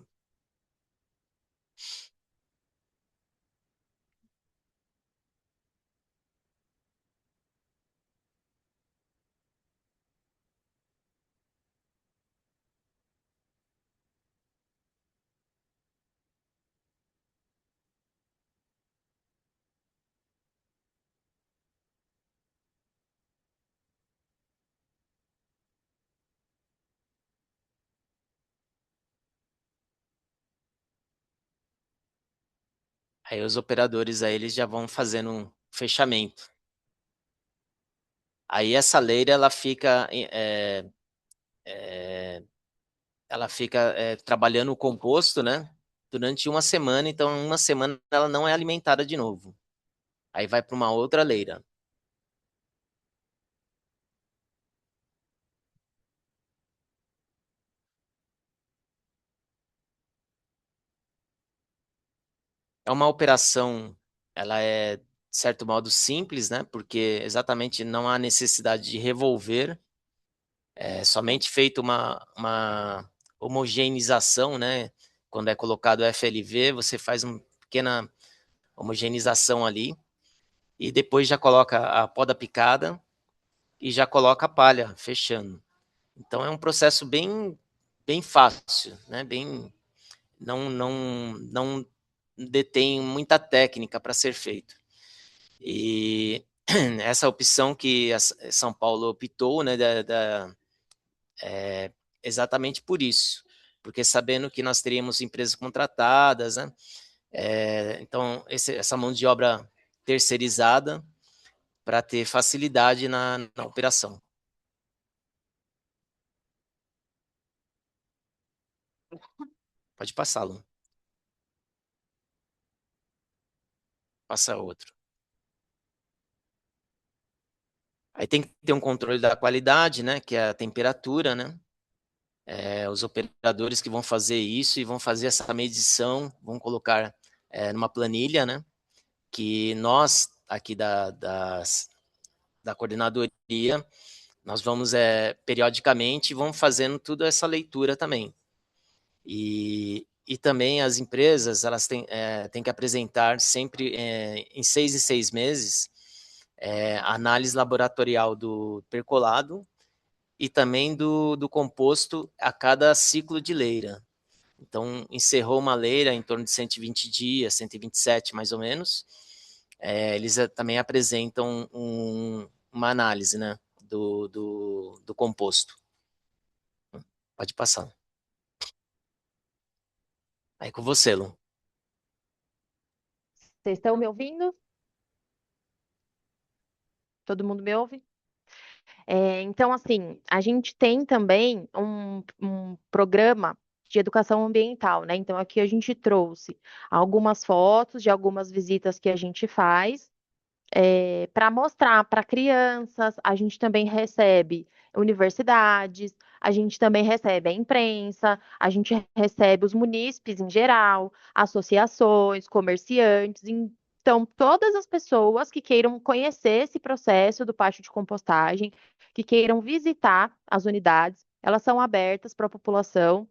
Aí os operadores aí, eles já vão fazendo um fechamento. Aí essa leira ela fica trabalhando o composto, né? Durante uma semana, então uma semana ela não é alimentada de novo. Aí vai para uma outra leira. É uma operação, ela é, de certo modo, simples, né? Porque exatamente não há necessidade de revolver, é somente feita uma homogeneização, né? Quando é colocado o FLV, você faz uma pequena homogeneização ali e depois já coloca a poda picada e já coloca a palha, fechando. Então é um processo bem fácil, né? Não detém muita técnica para ser feito. E essa opção que a São Paulo optou, né, exatamente por isso, porque sabendo que nós teríamos empresas contratadas, né, Então, essa mão de obra terceirizada para ter facilidade na operação. Pode passar, Lu. Passa outro. Aí tem que ter um controle da qualidade, né, que é a temperatura, né? Os operadores que vão fazer isso e vão fazer essa medição, vão colocar numa planilha, né, que nós aqui da coordenadoria, nós vamos periodicamente, vamos fazendo toda essa leitura também. E também as empresas, elas têm que apresentar sempre, em 6 meses, análise laboratorial do percolado e também do composto a cada ciclo de leira. Então, encerrou uma leira em torno de 120 dias, 127 mais ou menos, eles também apresentam uma análise, né, do composto. Pode passar. Aí com você, Lu. Vocês estão me ouvindo? Todo mundo me ouve? Então, assim, a gente tem também um programa de educação ambiental, né? Então, aqui a gente trouxe algumas fotos de algumas visitas que a gente faz para mostrar para crianças. A gente também recebe universidades, a gente também recebe a imprensa, a gente recebe os munícipes em geral, associações, comerciantes. Então, todas as pessoas que queiram conhecer esse processo do pátio de compostagem, que queiram visitar as unidades, elas são abertas para a população.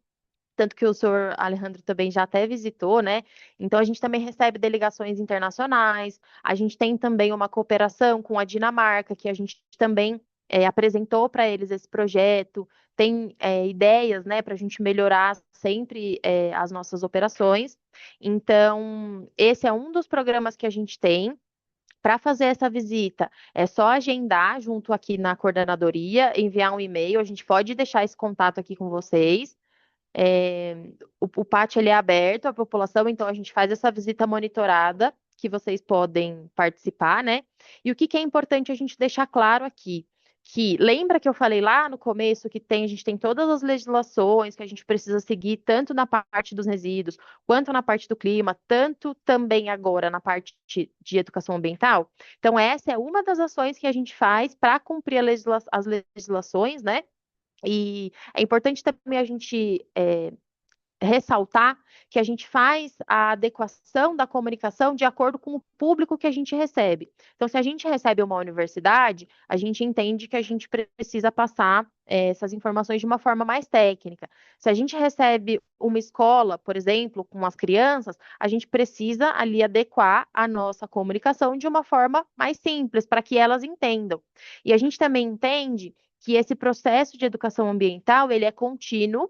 Tanto que o senhor Alejandro também já até visitou, né? Então a gente também recebe delegações internacionais, a gente tem também uma cooperação com a Dinamarca, que a gente também apresentou para eles esse projeto, tem ideias, né, para a gente melhorar sempre as nossas operações. Então, esse é um dos programas que a gente tem. Para fazer essa visita, é só agendar junto aqui na coordenadoria, enviar um e-mail, a gente pode deixar esse contato aqui com vocês. É, o pátio ele é aberto à população, então a gente faz essa visita monitorada, que vocês podem participar, né? E o que é importante a gente deixar claro aqui, que lembra que eu falei lá no começo que a gente tem todas as legislações que a gente precisa seguir, tanto na parte dos resíduos, quanto na parte do clima, tanto também agora na parte de educação ambiental? Então, essa é uma das ações que a gente faz para cumprir as legislações, né? E é importante também a gente ressaltar que a gente faz a adequação da comunicação de acordo com o público que a gente recebe. Então, se a gente recebe uma universidade, a gente entende que a gente precisa passar essas informações de uma forma mais técnica. Se a gente recebe uma escola, por exemplo, com as crianças, a gente precisa ali adequar a nossa comunicação de uma forma mais simples, para que elas entendam. E a gente também entende que esse processo de educação ambiental, ele é contínuo,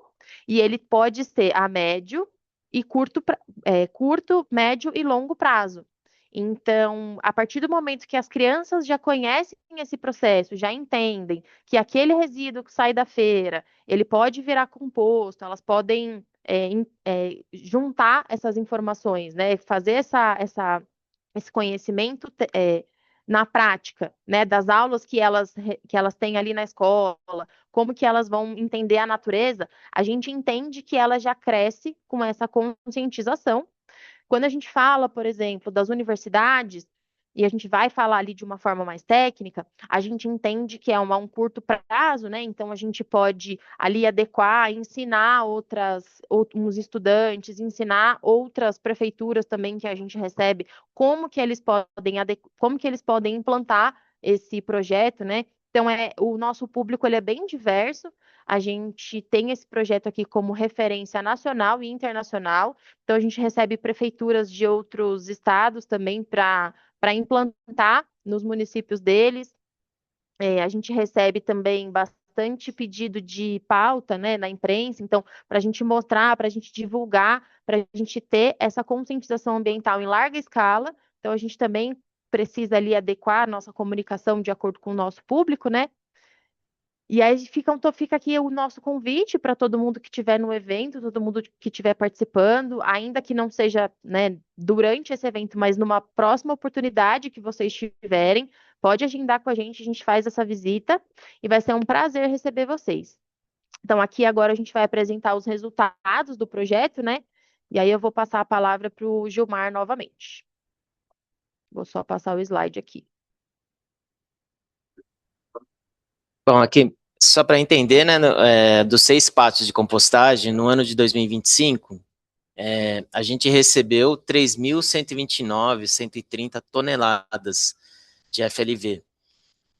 e ele pode ser a médio e curto, médio e longo prazo. Então, a partir do momento que as crianças já conhecem esse processo, já entendem que aquele resíduo que sai da feira, ele pode virar composto, elas podem juntar essas informações, né? Fazer esse conhecimento na prática, né? Das aulas que elas têm ali na escola, como que elas vão entender a natureza, a gente entende que ela já cresce com essa conscientização. Quando a gente fala, por exemplo, das universidades, e a gente vai falar ali de uma forma mais técnica, a gente entende que é um curto prazo, né? Então a gente pode ali adequar, ensinar uns estudantes, ensinar outras prefeituras também que a gente recebe como que eles podem implantar esse projeto, né? Então o nosso público ele é bem diverso. A gente tem esse projeto aqui como referência nacional e internacional. Então, a gente recebe prefeituras de outros estados também para implantar nos municípios deles. A gente recebe também bastante pedido de pauta, né, na imprensa, então, para a gente mostrar, para a gente divulgar, para a gente ter essa conscientização ambiental em larga escala. Então, a gente também precisa ali adequar a nossa comunicação de acordo com o nosso público, né? E aí fica aqui o nosso convite para todo mundo que estiver no evento, todo mundo que estiver participando, ainda que não seja, né, durante esse evento, mas numa próxima oportunidade que vocês tiverem, pode agendar com a gente faz essa visita e vai ser um prazer receber vocês. Então, aqui agora a gente vai apresentar os resultados do projeto, né? E aí eu vou passar a palavra para o Gilmar novamente. Vou só passar o slide aqui. Bom, aqui, só para entender, né, dos 6 pátios de compostagem, no ano de 2025, a gente recebeu 3.129,130 toneladas de FLV.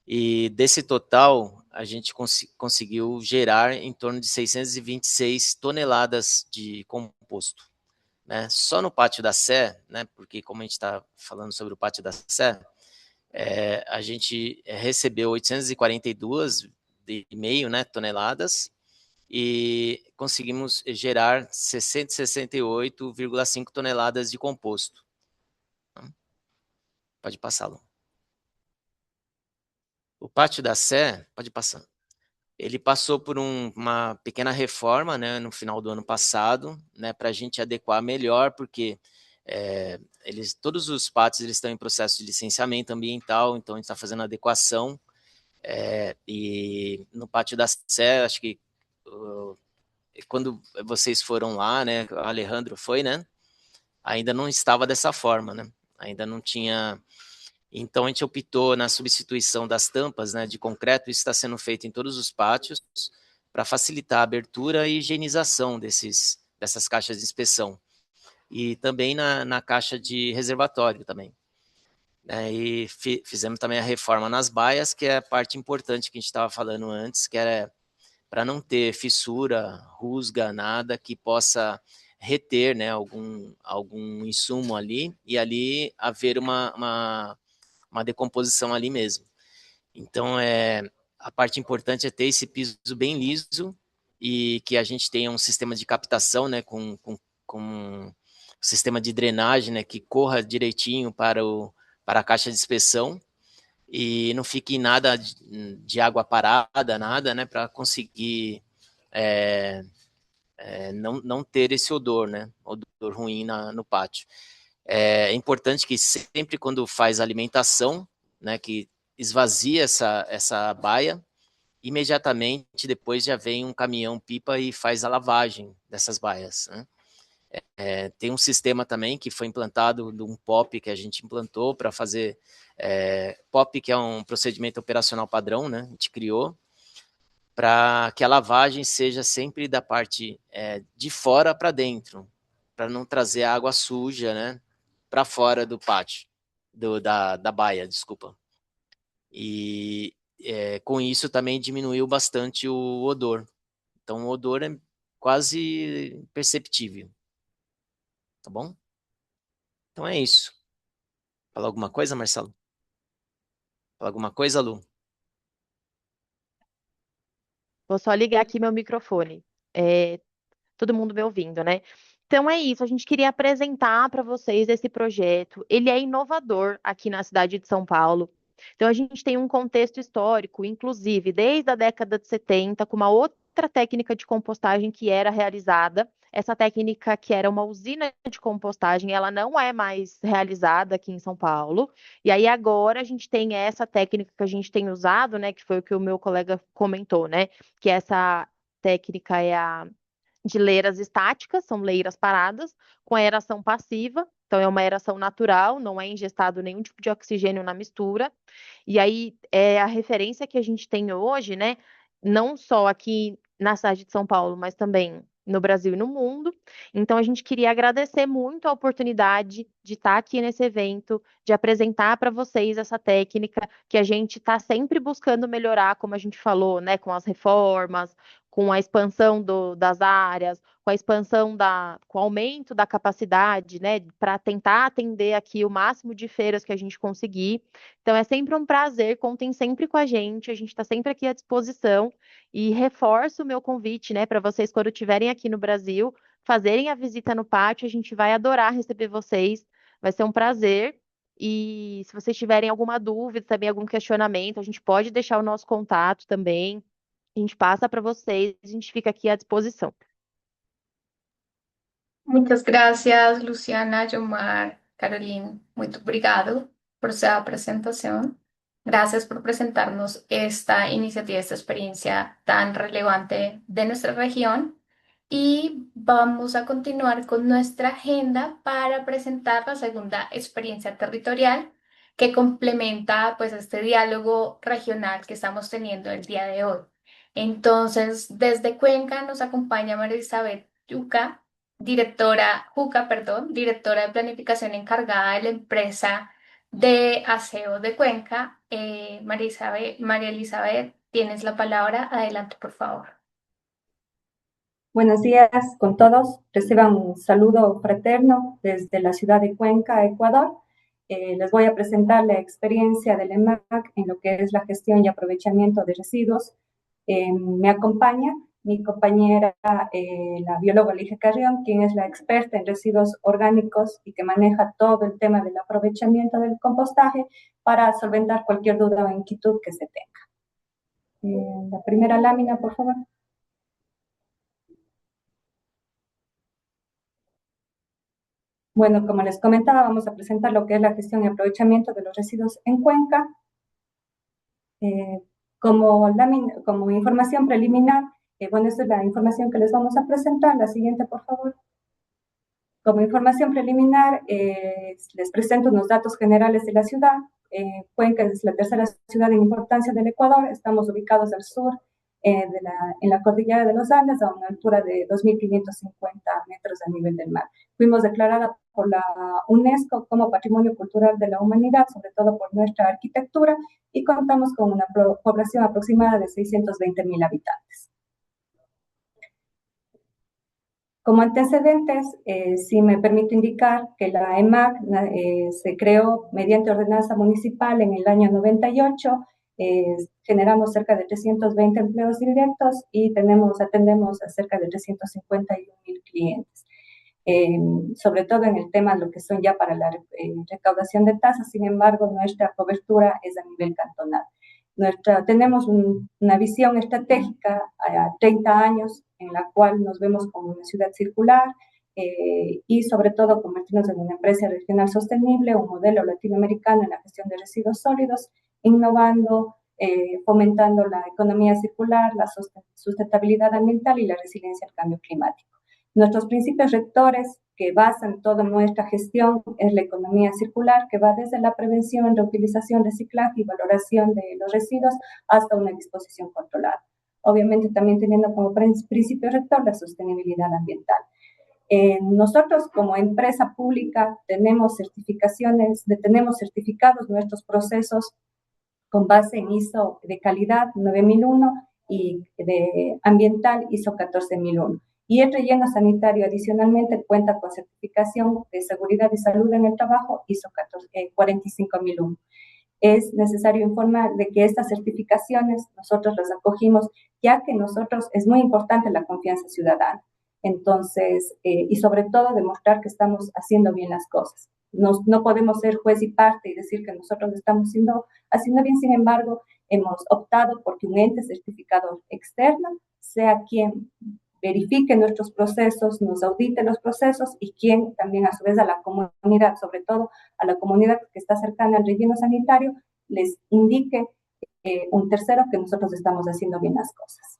E desse total, a gente conseguiu gerar em torno de 626 toneladas de composto. Né? Só no Pátio da Sé, né, porque como a gente está falando sobre o Pátio da Sé, a gente recebeu 842,5, né, toneladas e conseguimos gerar 668,5 toneladas de composto. Pode passar, Lu. O Pátio da Sé, pode passar. Ele passou por uma pequena reforma, né, no final do ano passado, né, para a gente adequar melhor, porque todos os pátios eles estão em processo de licenciamento ambiental, então a gente está fazendo adequação. E no Pátio da Sé, acho que quando vocês foram lá, né, o Alejandro foi, né, ainda não estava dessa forma, né, ainda não tinha. Então a gente optou na substituição das tampas, né, de concreto, isso está sendo feito em todos os pátios, para facilitar a abertura e higienização dessas caixas de inspeção. E também na caixa de reservatório também. E fizemos também a reforma nas baias, que é a parte importante que a gente estava falando antes, que era para não ter fissura, rusga, nada que possa reter, né, algum insumo ali, e ali haver uma decomposição ali mesmo. Então, a parte importante é ter esse piso bem liso e que a gente tenha um sistema de captação, né, com um sistema de drenagem, né, que corra direitinho para a caixa de inspeção e não fique nada de água parada, nada, né, para conseguir não ter esse odor, né, odor ruim no pátio. É importante que sempre quando faz alimentação, né, que esvazia essa baia, imediatamente depois já vem um caminhão pipa e faz a lavagem dessas baias, né? Tem um sistema também que foi implantado de um POP que a gente implantou para fazer POP, que é um procedimento operacional padrão, né? A gente criou para que a lavagem seja sempre da parte de fora para dentro, para não trazer água suja, né, para fora do pátio, da baia, desculpa. E com isso também diminuiu bastante o odor. Então o odor é quase imperceptível. Tá bom? Então é isso. Fala alguma coisa, Marcelo? Fala alguma coisa, Lu? Vou só ligar aqui meu microfone. É, todo mundo me ouvindo, né? Então é isso, a gente queria apresentar para vocês esse projeto. Ele é inovador aqui na cidade de São Paulo. Então a gente tem um contexto histórico, inclusive desde a década de 70, com uma outra técnica de compostagem que era realizada. Essa técnica que era uma usina de compostagem, ela não é mais realizada aqui em São Paulo. E aí agora a gente tem essa técnica que a gente tem usado, né, que foi o que o meu colega comentou, né, que essa técnica é a de leiras estáticas, são leiras paradas, com aeração passiva, então é uma aeração natural, não é ingestado nenhum tipo de oxigênio na mistura. E aí é a referência que a gente tem hoje, né? Não só aqui na cidade de São Paulo, mas também no Brasil e no mundo. Então a gente queria agradecer muito a oportunidade de estar aqui nesse evento, de apresentar para vocês essa técnica que a gente está sempre buscando melhorar, como a gente falou, né? Com as reformas, com a expansão das áreas, com a expansão com o aumento da capacidade, né, para tentar atender aqui o máximo de feiras que a gente conseguir. Então é sempre um prazer, contem sempre com a gente está sempre aqui à disposição e reforço o meu convite, né, para vocês quando estiverem aqui no Brasil, fazerem a visita no pátio, a gente vai adorar receber vocês, vai ser um prazer. E se vocês tiverem alguma dúvida, também algum questionamento, a gente pode deixar o nosso contato também. a gente passa para vocês, a gente fica aqui à disposição. Muchas gracias, Luciana, Yomar, Caroline. Muito obrigado por esa presentación. Gracias por presentarnos esta iniciativa, esta experiencia tan relevante de nuestra región. Y vamos a continuar con nuestra agenda para presentar la segunda experiencia territorial que complementa pues este diálogo regional que estamos teniendo el día de hoy. Entonces, desde Cuenca nos acompaña María Isabel Yuca, directora de planificación encargada de la empresa de aseo de Cuenca. María Elizabeth, tienes la palabra. Adelante, por favor. Buenos días con todos. Reciban un saludo fraterno desde la ciudad de Cuenca, Ecuador. Les voy a presentar la experiencia del EMAC en lo que es la gestión y aprovechamiento de residuos. Me acompaña mi compañera, la bióloga Ligia Carrión, quien es la experta en residuos orgánicos y que maneja todo el tema del aprovechamiento del compostaje para solventar cualquier duda o inquietud que se tenga. La primera lámina, por favor. Bueno, como les comentaba, vamos a presentar lo que es la gestión y aprovechamiento de los residuos en Cuenca. Como información preliminar, bueno, esta es la información que les vamos a presentar. La siguiente, por favor. Como información preliminar, les presento unos datos generales de la ciudad. Cuenca es la tercera ciudad en importancia del Ecuador. Estamos ubicados al sur en la cordillera de los Andes, a una altura de 2.550 metros a nivel del mar. Fuimos declarada por la UNESCO como Patrimonio Cultural de la Humanidad, sobre todo por nuestra arquitectura, y contamos con una población aproximada de 620.000 habitantes. Como antecedentes, si me permito indicar que la EMAC se creó mediante ordenanza municipal en el año 98, generamos cerca de 320 empleos directos y atendemos a cerca de 351.000 clientes. Sobre todo en el tema de lo que son ya para la recaudación de tasas. Sin embargo, nuestra cobertura es a nivel cantonal. Tenemos una visión estratégica a 30 años en la cual nos vemos como una ciudad circular y sobre todo convertirnos en una empresa regional sostenible, un modelo latinoamericano en la gestión de residuos sólidos, innovando, fomentando la economía circular, la sustentabilidad ambiental y la resiliencia al cambio climático. Nuestros principios rectores que basan toda nuestra gestión es la economía circular, que va desde la prevención, reutilización, reciclaje y valoración de los residuos hasta una disposición controlada. Obviamente también teniendo como principio rector la sostenibilidad ambiental. Nosotros como empresa pública tenemos certificados nuestros procesos con base en ISO de calidad 9001 y de ambiental ISO 14001. Y el relleno sanitario adicionalmente cuenta con certificación de seguridad y salud en el trabajo ISO 45001. Es necesario informar de que estas certificaciones nosotros las acogimos, ya que es muy importante la confianza ciudadana. Entonces, y sobre todo demostrar que estamos haciendo bien las cosas. No podemos ser juez y parte y decir que nosotros lo estamos haciendo bien. Sin embargo, hemos optado por que un ente certificador externo sea quien verifique nuestros procesos, nos audite los procesos y quien también a su vez a la comunidad, sobre todo a la comunidad que está cercana al relleno sanitario, les indique un tercero que nosotros estamos haciendo bien las cosas.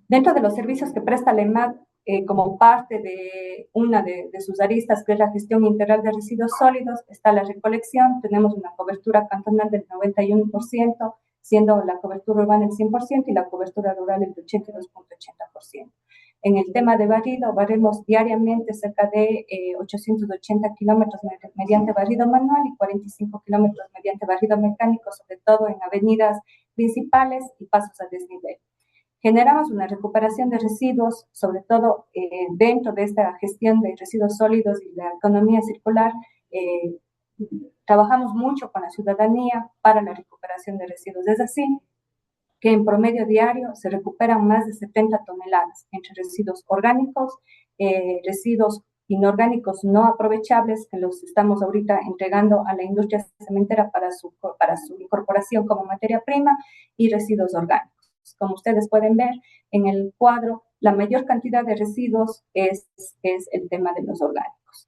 Dentro de los servicios que presta la EMAC, como parte de una de sus aristas, que es la gestión integral de residuos sólidos, está la recolección. Tenemos una cobertura cantonal del 91%, siendo la cobertura urbana el 100% y la cobertura rural el 82.80%. En el tema de barrido, barremos diariamente cerca de 880 kilómetros mediante barrido manual y 45 kilómetros mediante barrido mecánico, sobre todo en avenidas principales y pasos a desnivel. Generamos una recuperación de residuos, sobre todo dentro de esta gestión de residuos sólidos y la economía circular. Trabajamos mucho con la ciudadanía para la recuperación de residuos. Es así que en promedio diario se recuperan más de 70 toneladas entre residuos orgánicos, residuos inorgánicos no aprovechables que los estamos ahorita entregando a la industria cementera para su incorporación como materia prima, y residuos orgánicos. Como ustedes pueden ver en el cuadro, la mayor cantidad de residuos es el tema de los orgánicos.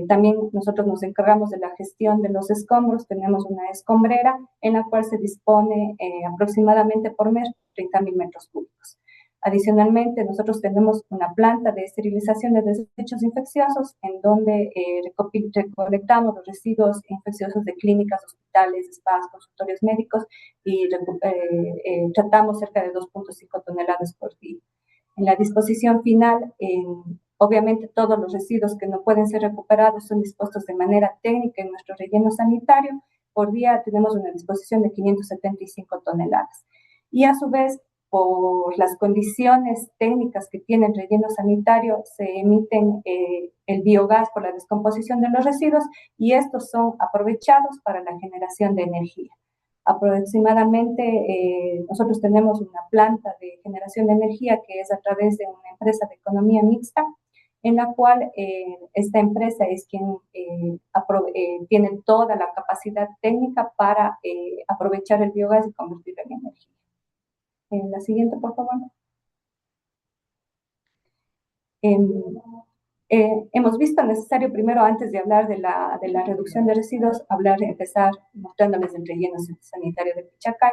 También nosotros nos encargamos de la gestión de los escombros. Tenemos una escombrera en la cual se dispone aproximadamente por mes 30.000 metros cúbicos. Adicionalmente, nosotros tenemos una planta de esterilización de desechos infecciosos en donde recolectamos los residuos infecciosos de clínicas, hospitales, spas, consultorios médicos, y tratamos cerca de 2.5 toneladas por día. En la disposición final, obviamente todos los residuos que no pueden ser recuperados son dispuestos de manera técnica en nuestro relleno sanitario. Por día tenemos una disposición de 575 toneladas. Y a su vez, por las condiciones técnicas que tiene el relleno sanitario, se emiten el biogás por la descomposición de los residuos, y estos son aprovechados para la generación de energía. Aproximadamente nosotros tenemos una planta de generación de energía que es a través de una empresa de economía mixta, en la cual esta empresa es quien tiene toda la capacidad técnica para aprovechar el biogás y convertirlo en energía. La siguiente, por favor. Hemos visto necesario primero, antes de hablar de la reducción de residuos, empezar mostrándoles el relleno sanitario de Pichacay.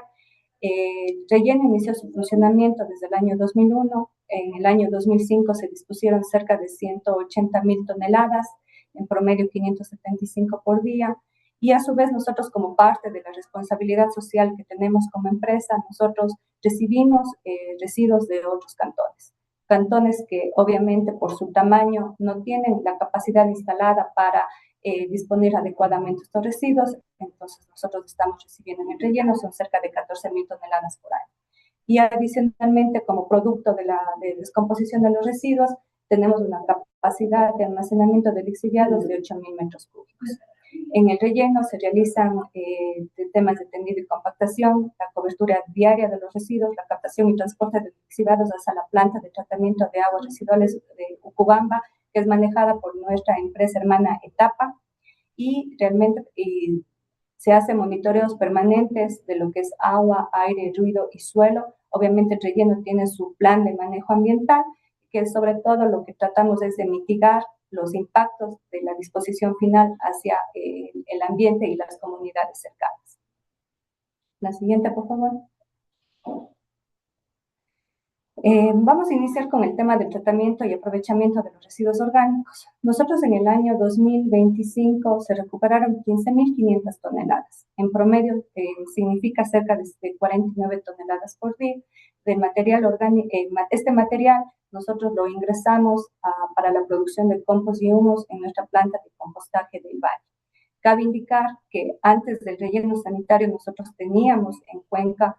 El relleno inició su funcionamiento desde el año 2001. En el año 2005 se dispusieron cerca de 180.000 toneladas, en promedio 575 por día. Y a su vez nosotros, como parte de la responsabilidad social que tenemos como empresa, nosotros recibimos residuos de otros cantones que obviamente por su tamaño no tienen la capacidad instalada para disponer adecuadamente estos residuos. Entonces nosotros estamos recibiendo en el relleno, son cerca de 14.000 toneladas por año. Y adicionalmente, como producto de la descomposición de los residuos, tenemos una capacidad de almacenamiento de lixiviados de 8.000 metros cúbicos. En el relleno se realizan temas de tendido y compactación, la cobertura diaria de los residuos, la captación y transporte de lixiviados hasta la planta de tratamiento de aguas residuales de Ucubamba, que es manejada por nuestra empresa hermana Etapa, y realmente se hacen monitoreos permanentes de lo que es agua, aire, ruido y suelo. Obviamente el relleno tiene su plan de manejo ambiental, que sobre todo lo que tratamos es de mitigar los impactos de la disposición final hacia el ambiente y las comunidades cercanas. La siguiente, por favor. Vamos a iniciar con el tema del tratamiento y aprovechamiento de los residuos orgánicos. Nosotros en el año 2025 se recuperaron 15.500 toneladas. En promedio significa cerca de 49 toneladas por día de material orgánico. Este material nosotros lo ingresamos para la producción de compost y humos en nuestra planta de compostaje del Valle. Cabe indicar que antes del relleno sanitario nosotros teníamos en Cuenca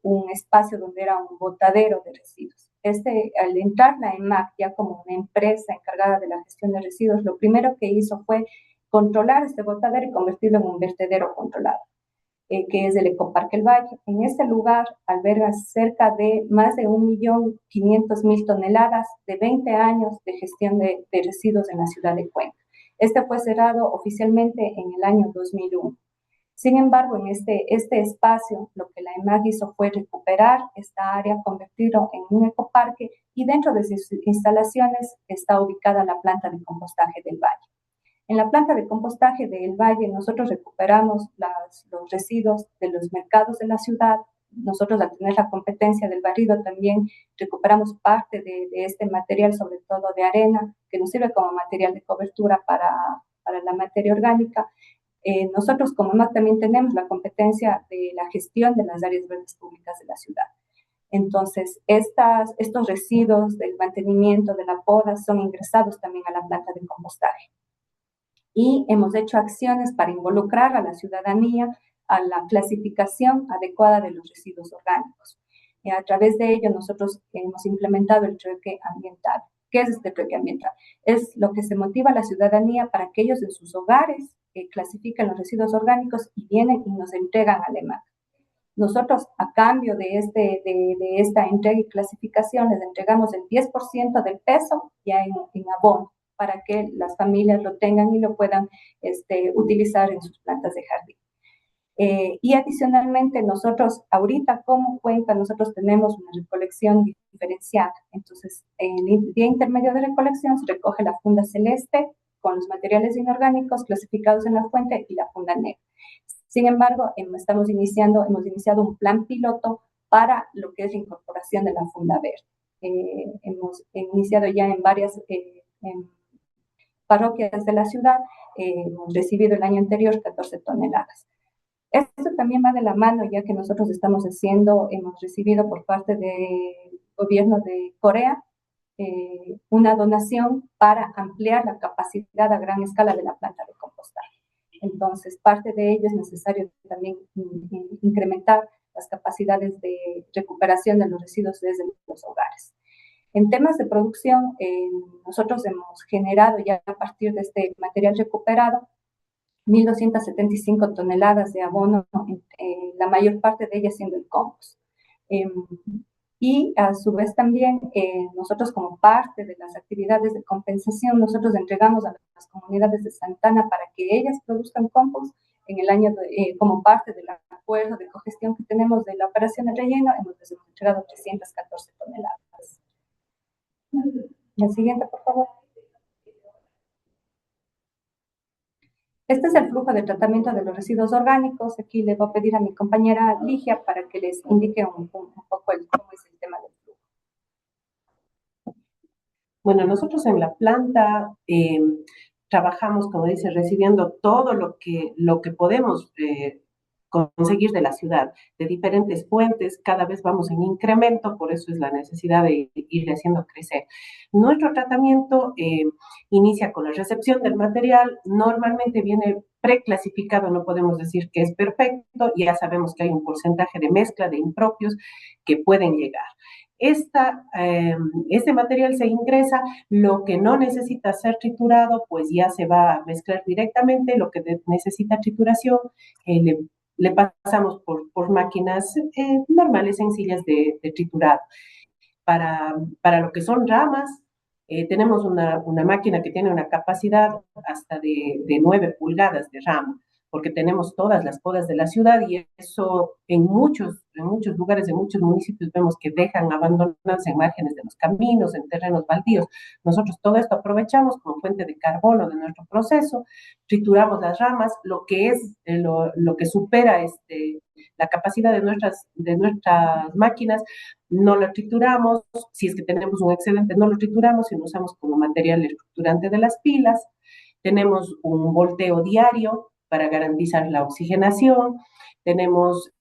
un espacio donde era un botadero de residuos. Al entrar la EMAC ya como una empresa encargada de la gestión de residuos, lo primero que hizo fue controlar este botadero y convertirlo en un vertedero controlado, que es el Ecoparque El Valle. En este lugar alberga cerca de más de 1.500.000 toneladas de 20 años de gestión de residuos en la ciudad de Cuenca. Este fue cerrado oficialmente en el año 2001. Sin embargo, en este espacio, lo que la EMAG hizo fue recuperar esta área, convertirlo en un ecoparque, y dentro de sus instalaciones está ubicada la planta de compostaje del Valle. En la planta de compostaje del Valle nosotros recuperamos los residuos de los mercados de la ciudad. Nosotros, al tener la competencia del barrido, también recuperamos parte de este material, sobre todo de arena, que nos sirve como material de cobertura para la materia orgánica. Nosotros como EMAC también tenemos la competencia de la gestión de las áreas verdes públicas de la ciudad. Entonces, estos residuos del mantenimiento de la poda son ingresados también a la planta de compostaje. Y hemos hecho acciones para involucrar a la ciudadanía a la clasificación adecuada de los residuos orgánicos. A través de ello, nosotros hemos implementado el trueque ambiental. ¿Qué es este trueque ambiental? Es lo que se motiva a la ciudadanía para que ellos en sus hogares clasifiquen los residuos orgánicos y vienen y nos entregan al EMAC. Nosotros, a cambio de esta entrega y clasificación, les entregamos el 10% del peso ya en abono. para que las familias lo tengan y lo puedan utilizar en sus plantas de jardín. Y adicionalmente nosotros ahorita como cuenca nosotros tenemos una recolección diferenciada. Entonces en el día intermedio de recolección se recoge la funda celeste con los materiales inorgánicos clasificados en la fuente y la funda negra. Sin embargo, hemos iniciado un plan piloto para lo que es la incorporación de la funda verde. Hemos iniciado ya en varias en parroquias de la ciudad, hemos recibido el año anterior 14 toneladas. Esto también va de la mano, ya que nosotros hemos recibido por parte del gobierno de Corea una donación para ampliar la capacidad a gran escala de la planta de compostaje. Entonces, parte de ello es necesario también incrementar las capacidades de recuperación de los residuos desde los hogares. En temas de producción, nosotros hemos generado ya a partir de este material recuperado 1.275 toneladas de abono, la mayor parte de ellas siendo el compost. Y a su vez también nosotros como parte de las actividades de compensación, nosotros entregamos a las comunidades de Santana para que ellas produzcan compost en el año, como parte del acuerdo de cogestión que tenemos de la operación de relleno, hemos entregado 314 toneladas. La siguiente, por favor. Este es el flujo de tratamiento de los residuos orgánicos. Aquí le voy a pedir a mi compañera Ligia para que les indique un poco cómo es el tema del flujo. Bueno, nosotros en la planta trabajamos, como dice, recibiendo todo lo que podemos conseguir de la ciudad, de diferentes fuentes. Cada vez vamos en incremento, por eso es la necesidad de ir haciendo crecer. Nuestro tratamiento inicia con la recepción del material, normalmente viene preclasificado, no podemos decir que es perfecto, ya sabemos que hay un porcentaje de mezcla de impropios que pueden llegar. Este material se ingresa, lo que no necesita ser triturado, pues ya se va a mezclar directamente, lo que necesita trituración, le pasamos por máquinas normales, sencillas de triturado. Para lo que son ramas, tenemos una máquina que tiene una capacidad hasta de 9 pulgadas de rama, porque tenemos todas las podas de la ciudad y eso en muchos lugares, en muchos municipios vemos que dejan abandonadas en márgenes de los caminos, en terrenos baldíos. Nosotros todo esto aprovechamos como fuente de carbono de nuestro proceso, trituramos las ramas, lo que supera la capacidad de nuestras máquinas, no lo trituramos, si es que tenemos un excedente no lo trituramos y lo usamos como material estructurante de las pilas. Tenemos un volteo diario para garantizar la oxigenación, tenemos,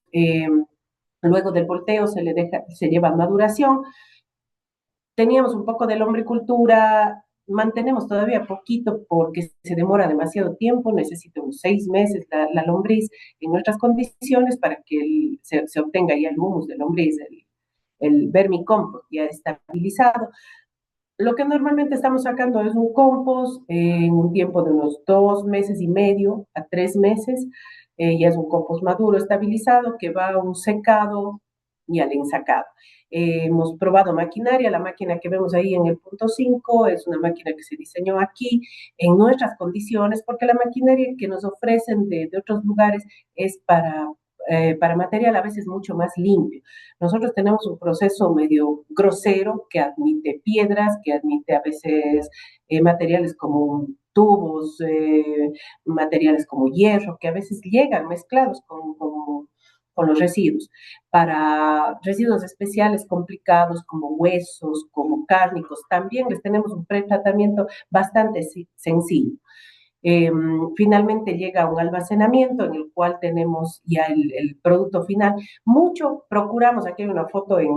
luego del volteo se lleva a maduración. Teníamos un poco de lombricultura, mantenemos todavía poquito porque se demora demasiado tiempo, necesita unos 6 meses la lombriz en nuestras condiciones para que se obtenga ya el humus de lombriz, el vermicompost ya estabilizado. Lo que normalmente estamos sacando es un compost en un tiempo de unos 2 meses y medio a 3 meses. Ya es un compost maduro, estabilizado, que va a un secado y al ensacado. Hemos probado maquinaria, la máquina que vemos ahí en el punto 5 es una máquina que se diseñó aquí en nuestras condiciones, porque la maquinaria que nos ofrecen de otros lugares es para material a veces mucho más limpio. Nosotros tenemos un proceso medio grosero que admite piedras, que admite a veces materiales como tubos, materiales como hierro, que a veces llegan mezclados con los residuos. Para residuos especiales complicados como huesos, como cárnicos, también les tenemos un pretratamiento bastante sencillo. Finalmente llega a un almacenamiento en el cual tenemos ya el producto final. Mucho procuramos, aquí hay una foto en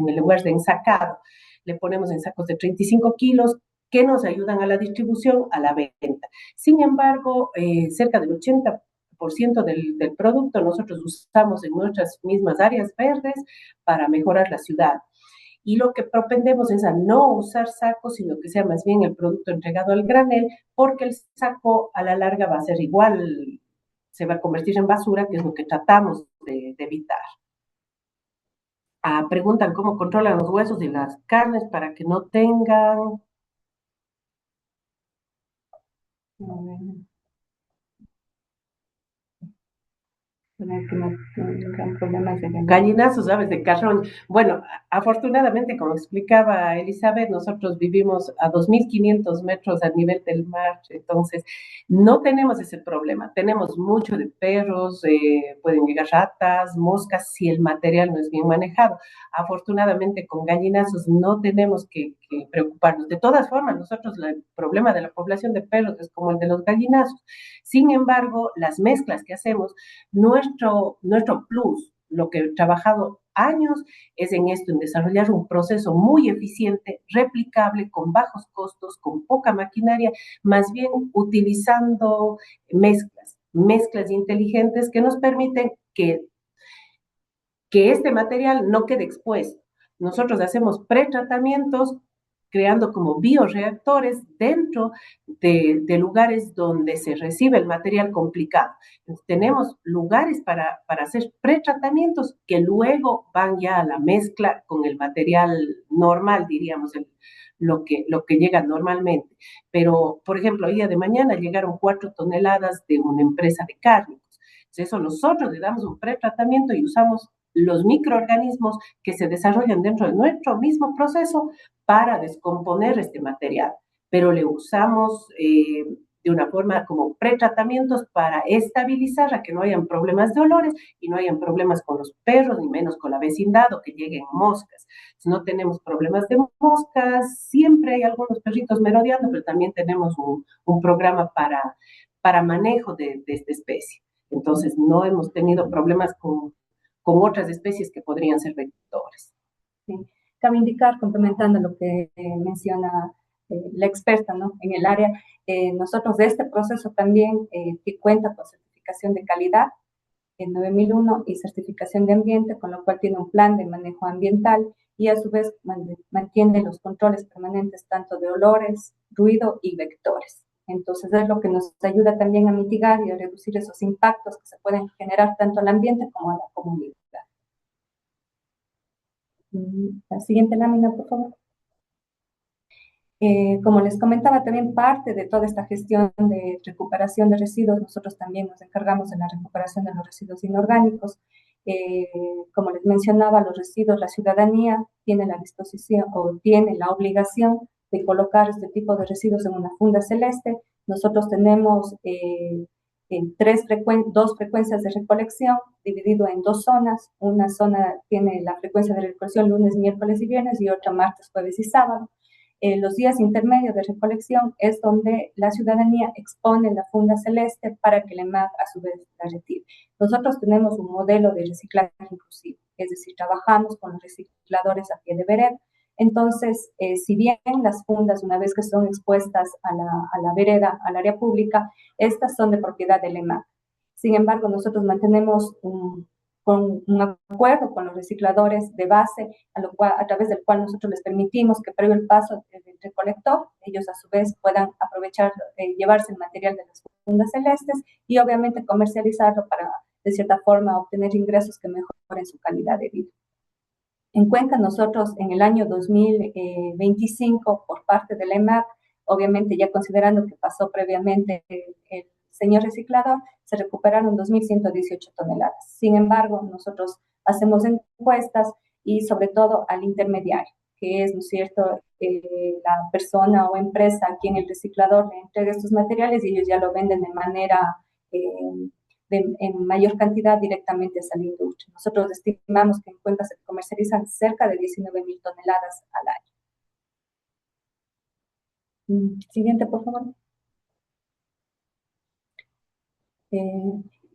el lugar de ensacado, le ponemos en sacos de 35 kilos que nos ayudan a la distribución, a la venta. Sin embargo, cerca del 80% del producto nosotros usamos en nuestras mismas áreas verdes para mejorar la ciudad. Y lo que propendemos es a no usar sacos, sino que sea más bien el producto entregado al granel, porque el saco a la larga va a ser igual, se va a convertir en basura, que es lo que tratamos de evitar. Preguntan cómo controlan los huesos y las carnes para que no tengan Gallinazos, aves de carroña. Bueno, afortunadamente, como explicaba Elizabeth, nosotros vivimos a 2.500 metros al nivel del mar, entonces no tenemos ese problema. Tenemos mucho de perros, pueden llegar ratas, moscas, si el material no es bien manejado. Afortunadamente, con gallinazos no tenemos que preocuparnos. De todas formas, nosotros el problema de la población de perros es como el de los gallinazos. Sin embargo, las mezclas que hacemos, nuestro plus, lo que he trabajado años, es en esto, en desarrollar un proceso muy eficiente, replicable, con bajos costos, con poca maquinaria, más bien utilizando mezclas inteligentes que nos permiten que este material no quede expuesto. Nosotros hacemos pretratamientos creando como bioreactores dentro de lugares donde se recibe el material complicado. Entonces, tenemos lugares para hacer pretratamientos que luego van ya a la mezcla con el material normal, diríamos, lo que llega normalmente. Pero, por ejemplo, el día de mañana llegaron 4 toneladas de una empresa de cárnicos. Entonces, eso nosotros le damos un pretratamiento y usamos los microorganismos que se desarrollan dentro de nuestro mismo proceso para descomponer este material, pero le usamos de una forma como pretratamientos para estabilizar a que no hayan problemas de olores y no hayan problemas con los perros, ni menos con la vecindad o que lleguen moscas. Si no tenemos problemas de moscas, siempre hay algunos perritos merodeando, pero también tenemos un programa para manejo de esta especie. Entonces, no hemos tenido problemas con otras especies que podrían ser vectores. Sí. Cabe indicar, complementando lo que menciona la experta, ¿no?, en el área, nosotros de este proceso también que cuenta con certificación de calidad en 9001 y certificación de ambiente, con lo cual tiene un plan de manejo ambiental y a su vez mantiene los controles permanentes tanto de olores, ruido y vectores. Entonces es lo que nos ayuda también a mitigar y a reducir esos impactos que se pueden generar tanto al ambiente como a la comunidad. La siguiente lámina, por favor. Como les comentaba, también parte de toda esta gestión de recuperación de residuos, nosotros también nos encargamos de la recuperación de los residuos inorgánicos. Como les mencionaba, los residuos, la ciudadanía tiene la disposición o tiene la obligación de colocar este tipo de residuos en una funda celeste. Nosotros tenemos dos frecuencias de recolección dividido en 2 zonas. Una zona tiene la frecuencia de recolección lunes, miércoles y viernes y otra martes, jueves y sábado. Los días intermedios de recolección es donde la ciudadanía expone la funda celeste para que el EMAG a su vez la retire. Nosotros tenemos un modelo de reciclaje inclusivo, es decir, trabajamos con los recicladores a pie de vereda. Entonces, si bien las fundas, una vez que son expuestas a la vereda, al área pública, estas son de propiedad del EMAG. Sin embargo, nosotros mantenemos con un acuerdo con los recicladores de base, a través del cual nosotros les permitimos que previo el paso del recolector, ellos a su vez puedan aprovechar, llevarse el material de las fundas celestes y obviamente comercializarlo para, de cierta forma, obtener ingresos que mejoren su calidad de vida. En Cuenca, nosotros en el año 2025, por parte del EMAG, obviamente ya considerando que pasó previamente el señor reciclador, se recuperaron 2.118 toneladas. Sin embargo, nosotros hacemos encuestas y sobre todo al intermediario, que es, ¿no es cierto?, la persona o empresa a quien el reciclador le entrega estos materiales y ellos ya lo venden de manera en mayor cantidad directamente hacia la industria. Nosotros estimamos que en Cuenca se comercializan cerca de 19.000 toneladas al año. Siguiente, por favor.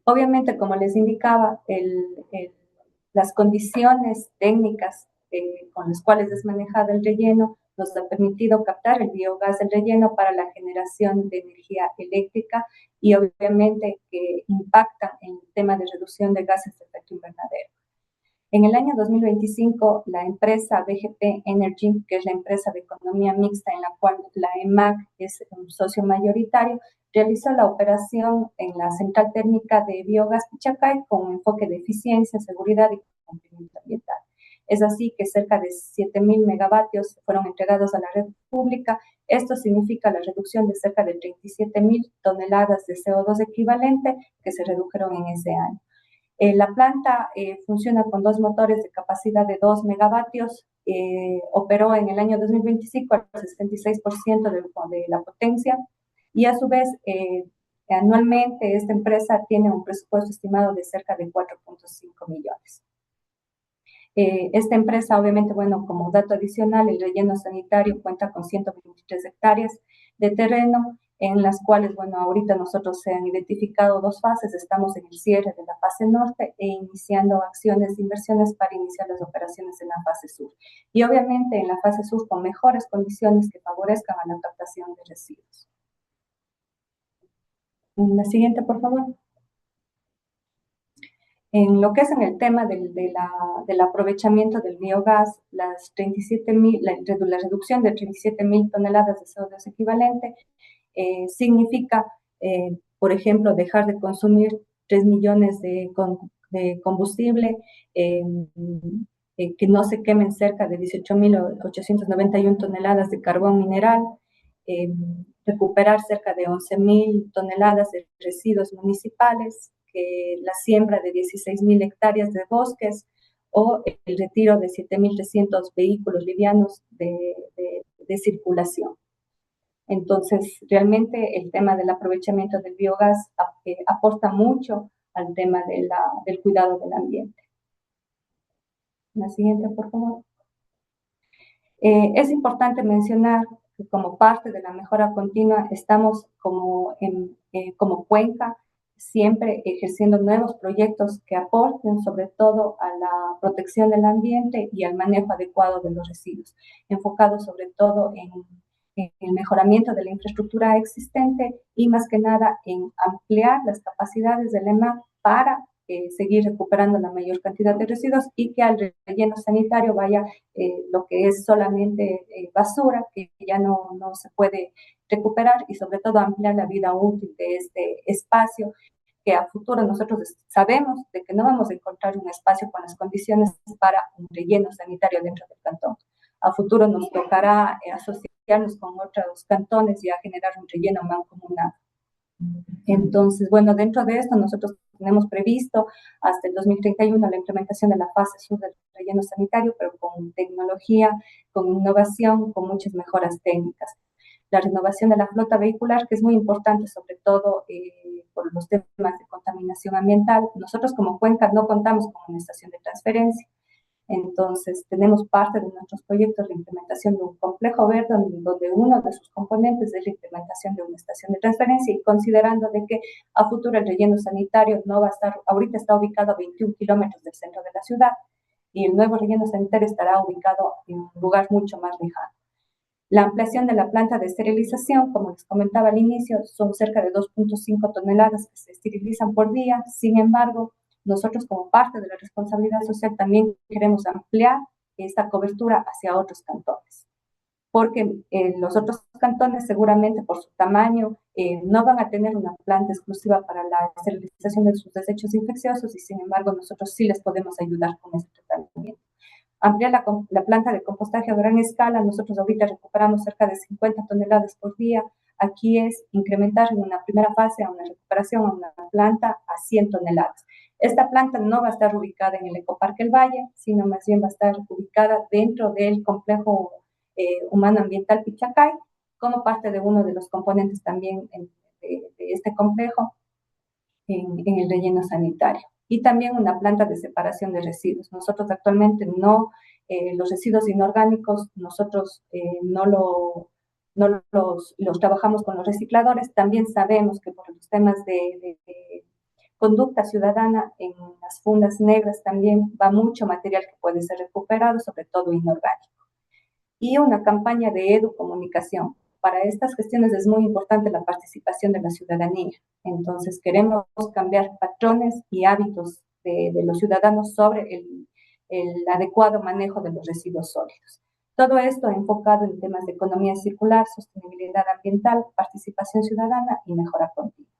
Obviamente, como les indicaba, las condiciones técnicas con las cuales es manejado el relleno nos ha permitido captar el biogás del relleno para la generación de energía eléctrica y obviamente que impacta en el tema de reducción de gases de efecto invernadero. En el año 2025, la empresa BGP Energy, que es la empresa de economía mixta en la cual la EMAG es un socio mayoritario, realizó la operación en la central térmica de biogás Pichacay con un enfoque de eficiencia, seguridad y cumplimiento ambiental. Es así que cerca de 7.000 megavatios fueron entregados a la red pública. Esto significa la reducción de cerca de 37.000 toneladas de CO2 equivalente que se redujeron en ese año. La planta funciona con 2 motores de capacidad de 2 megavatios, operó en el año 2025 al 66% de la potencia y a su vez anualmente esta empresa tiene un presupuesto estimado de cerca de 4.5 millones. Esta empresa, obviamente, bueno, como dato adicional, el relleno sanitario cuenta con 123 hectáreas de terreno, en las cuales, bueno, ahorita nosotros se han identificado 2 fases, estamos en el cierre de la fase norte e iniciando acciones de inversiones para iniciar las operaciones en la fase sur. Y obviamente en la fase sur con mejores condiciones que favorezcan a la captación de residuos. La siguiente, por favor. En lo que es en el tema del aprovechamiento del biogás, la reducción de 37.000 toneladas de CO2 equivalente significa, por ejemplo, dejar de consumir 3 millones de combustible, que no se quemen cerca de 18.891 toneladas de carbón mineral, recuperar cerca de 11.000 toneladas de residuos municipales, la siembra de 16.000 hectáreas de bosques o el retiro de 7.300 vehículos livianos de circulación. Entonces, realmente el tema del aprovechamiento del biogás aporta mucho al tema del cuidado del ambiente. La siguiente, por favor. Es importante mencionar que como parte de la mejora continua estamos como cuenca siempre ejerciendo nuevos proyectos que aporten sobre todo a la protección del ambiente y al manejo adecuado de los residuos, enfocados sobre todo en el mejoramiento de la infraestructura existente y más que nada en ampliar las capacidades del EMAC para seguir recuperando la mayor cantidad de residuos y que al relleno sanitario vaya lo que es solamente basura, que ya no se puede recuperar y sobre todo ampliar la vida útil de este espacio, que a futuro nosotros sabemos de que no vamos a encontrar un espacio con las condiciones para un relleno sanitario dentro del cantón. A futuro nos tocará asociarnos con otros cantones y a generar un relleno mancomunado. Entonces, bueno, dentro de esto nosotros tenemos previsto hasta el 2031 la implementación de la fase sur del relleno sanitario, pero con tecnología, con innovación, con muchas mejoras técnicas. La renovación de la flota vehicular, que es muy importante, sobre todo por los temas de contaminación ambiental. Nosotros como cuenca no contamos con una estación de transferencia. Entonces, tenemos parte de nuestros proyectos la implementación de un complejo verde donde uno de sus componentes es la implementación de una estación de transferencia y considerando de que a futuro el relleno sanitario no va a estar, ahorita está ubicado a 21 kilómetros del centro de la ciudad y el nuevo relleno sanitario estará ubicado en un lugar mucho más lejano. La ampliación de la planta de esterilización, como les comentaba al inicio, son cerca de 2.5 toneladas que se esterilizan por día. Sin embargo, nosotros como parte de la responsabilidad social también queremos ampliar esta cobertura hacia otros cantones, porque los otros cantones seguramente por su tamaño no van a tener una planta exclusiva para la esterilización de sus desechos infecciosos y sin embargo nosotros sí les podemos ayudar con este tratamiento. Ampliar la planta de compostaje a gran escala, nosotros ahorita recuperamos cerca de 50 toneladas por día. Aquí es incrementar en una primera fase a una recuperación a una planta a 100 toneladas. Esta planta no va a estar ubicada en el Ecoparque El Valle, sino más bien va a estar ubicada dentro del complejo humano ambiental Pichacay, como parte de uno de los componentes también de este complejo en el relleno sanitario. Y también una planta de separación de residuos. Nosotros actualmente los residuos inorgánicos, nosotros no los trabajamos con los recicladores. También sabemos que por los temas de conducta ciudadana, en las fundas negras también va mucho material que puede ser recuperado, sobre todo inorgánico. Y una campaña de educomunicación. Para estas cuestiones es muy importante la participación de la ciudadanía. Entonces, queremos cambiar patrones y hábitos de los ciudadanos sobre el adecuado manejo de los residuos sólidos. Todo esto enfocado en temas de economía circular, sostenibilidad ambiental, participación ciudadana y mejora continua.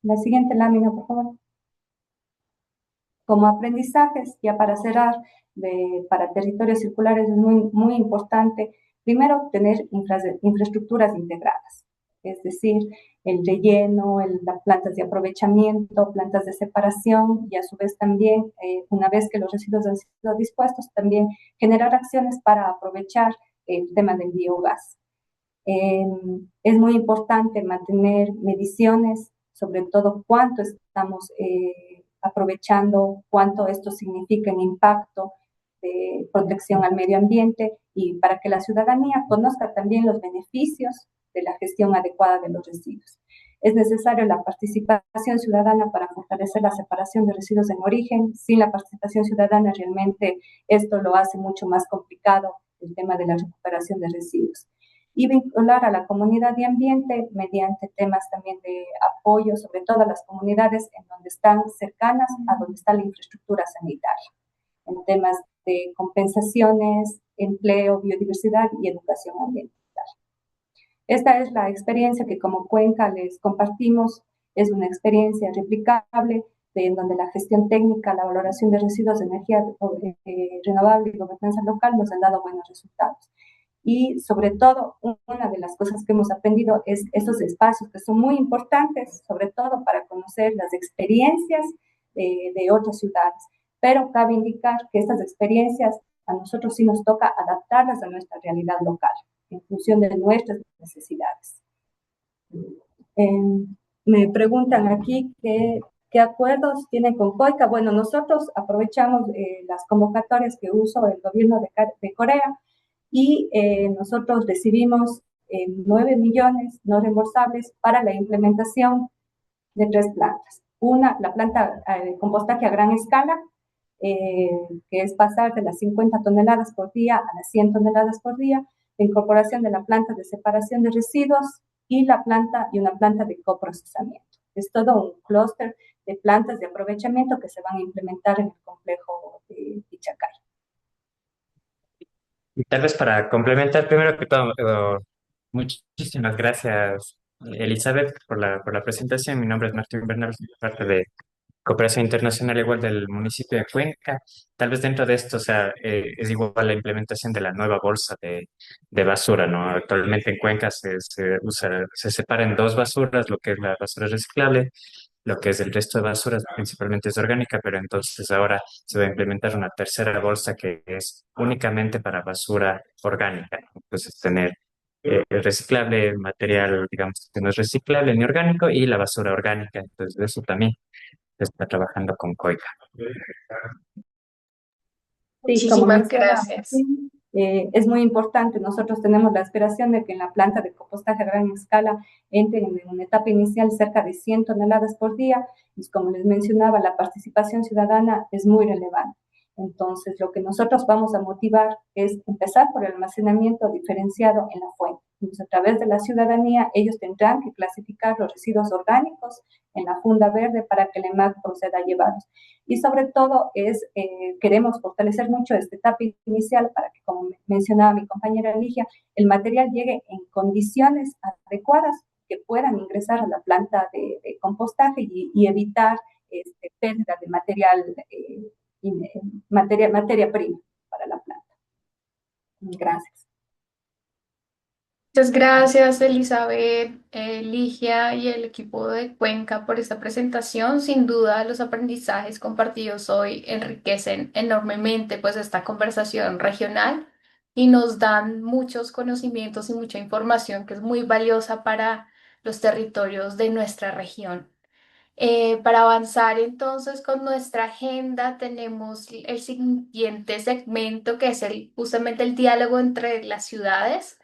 La siguiente lámina, por favor. Como aprendizajes, ya para cerrar, para territorios circulares es muy importante, primero, tener infraestructuras integradas, es decir, el relleno, las plantas de aprovechamiento, plantas de separación y a su vez también, una vez que los residuos han sido dispuestos, también generar acciones para aprovechar el tema del biogás. Es muy importante mantener mediciones, sobre todo cuánto estamos aprovechando, cuánto esto significa en impacto de protección al medio ambiente y para que la ciudadanía conozca también los beneficios de la gestión adecuada de los residuos. Es necesaria la participación ciudadana para fortalecer la separación de residuos en origen. Sin la participación ciudadana, realmente esto lo hace mucho más complicado, el tema de la recuperación de residuos. Y vincular a la comunidad de ambiente mediante temas también de apoyo, sobre todo a las comunidades en donde están cercanas a donde está la infraestructura sanitaria, en temas de compensaciones, empleo, biodiversidad y educación ambiental. Esta es la experiencia que como Cuenca les compartimos, es una experiencia replicable en donde la gestión técnica, la valoración de residuos de energía renovable y gobernanza local nos han dado buenos resultados. Y sobre todo, una de las cosas que hemos aprendido es estos espacios que son muy importantes, sobre todo para conocer las experiencias de otras ciudades. Pero cabe indicar que estas experiencias a nosotros sí nos toca adaptarlas a nuestra realidad local, en función de nuestras necesidades. Me preguntan aquí qué acuerdos tienen con COICA. Bueno, nosotros aprovechamos las convocatorias que usó el gobierno de Corea y nosotros recibimos 9 millones no reembolsables para la implementación de 3 plantas. Una, la planta de compostaje a gran escala, que es pasar de las 50 toneladas por día a las 100 toneladas por día, la incorporación de la planta de separación de residuos y una planta de coprocesamiento. Es todo un clúster de plantas de aprovechamiento que se van a implementar en el complejo de Pichacay. Y tal vez para complementar, primero que todo, muchísimas gracias, Elizabeth, por la presentación. Mi nombre es Martín Bernal, soy parte de Cooperación Internacional igual del municipio de Cuenca. Tal vez dentro de esto, o sea, es igual la implementación de la nueva bolsa de basura, ¿no? Actualmente en Cuenca se separa en dos basuras, lo que es la basura reciclable, lo que es el resto de basuras, principalmente es orgánica, pero entonces ahora se va a implementar una tercera bolsa que es únicamente para basura orgánica, ¿no? Entonces tener el reciclable, material, digamos, que no es reciclable ni orgánico, y la basura orgánica. Entonces, de eso también se está trabajando con COICA. Sí, como Muchísimas menciona gracias. Martín, es muy importante. Nosotros tenemos la aspiración de que en la planta de compostaje a gran escala entren en una etapa inicial cerca de 100 toneladas por día. Y como les mencionaba, la participación ciudadana es muy relevante. Entonces, lo que nosotros vamos a motivar es empezar por el almacenamiento diferenciado en la fuente. Entonces, a través de la ciudadanía, ellos tendrán que clasificar los residuos orgánicos en la funda verde para que el EMAC proceda a llevarlos. Y sobre todo queremos fortalecer mucho esta etapa inicial para que, como mencionaba mi compañera Ligia, el material llegue en condiciones adecuadas que puedan ingresar a la planta de compostaje y evitar pérdida de materia prima para la planta. Gracias. Muchas gracias, Elizabeth, Ligia y el equipo de Cuenca por esta presentación. Sin duda, los aprendizajes compartidos hoy enriquecen enormemente pues esta conversación regional y nos dan muchos conocimientos y mucha información que es muy valiosa para los territorios de nuestra región. Para avanzar entonces con nuestra agenda, tenemos el siguiente segmento que es justamente el diálogo entre las ciudades.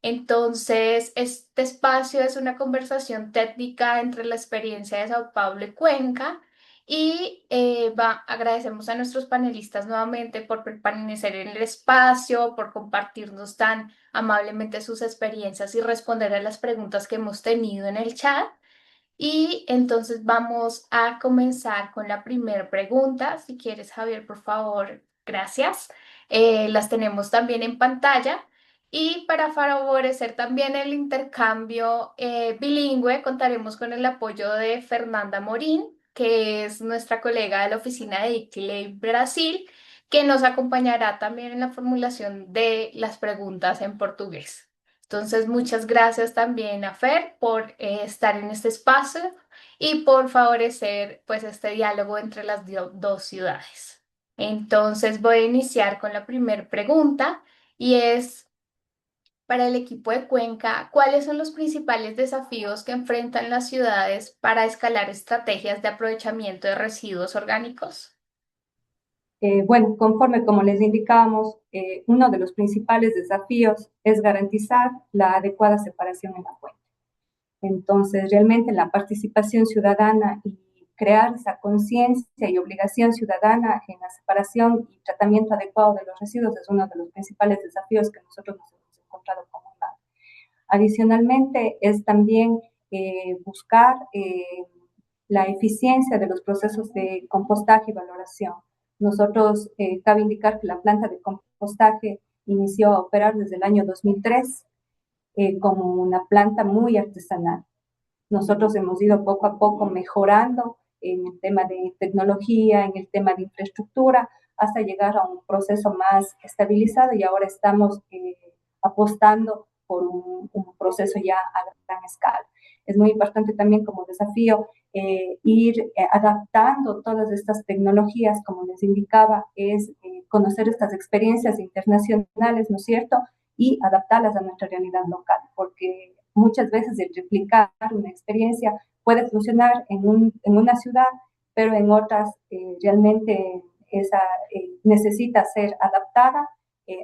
Entonces, este espacio es una conversación técnica entre la experiencia de Sao Paulo y Cuenca y agradecemos a nuestros panelistas nuevamente por permanecer en el espacio, por compartirnos tan amablemente sus experiencias y responder a las preguntas que hemos tenido en el chat. Y entonces vamos a comenzar con la primera pregunta. Si quieres, Javier, por favor, gracias. Las tenemos también en pantalla. Y para favorecer también el intercambio bilingüe, contaremos con el apoyo de Fernanda Morín, que es nuestra colega de la oficina de ICLEI Brasil, que nos acompañará también en la formulación de las preguntas en portugués. Entonces, muchas gracias también a Fer por estar en este espacio y por favorecer pues este diálogo entre las dos ciudades. Entonces, voy a iniciar con la primera pregunta y es para el equipo de Cuenca, ¿cuáles son los principales desafíos que enfrentan las ciudades para escalar estrategias de aprovechamiento de residuos orgánicos? Bueno, conforme como les indicábamos, uno de los principales desafíos es garantizar la adecuada separación en la fuente. Entonces, realmente la participación ciudadana y crear esa conciencia y obligación ciudadana en la separación y tratamiento adecuado de los residuos es uno de los principales desafíos que nosotros nos hemos encontrado como UNAM. Adicionalmente, es también buscar la eficiencia de los procesos de compostaje y valoración. Nosotros, cabe indicar que la planta de compostaje inició a operar desde el año 2003 como una planta muy artesanal. Nosotros hemos ido poco a poco mejorando en el tema de tecnología, en el tema de infraestructura, hasta llegar a un proceso más estabilizado y ahora estamos apostando por un proceso ya a gran escala. Es muy importante también como desafío ir adaptando todas estas tecnologías, como les indicaba, es conocer estas experiencias internacionales, ¿no es cierto? Y adaptarlas a nuestra realidad local, porque muchas veces el replicar una experiencia puede funcionar en una ciudad, pero en otras realmente esa necesita ser adaptada,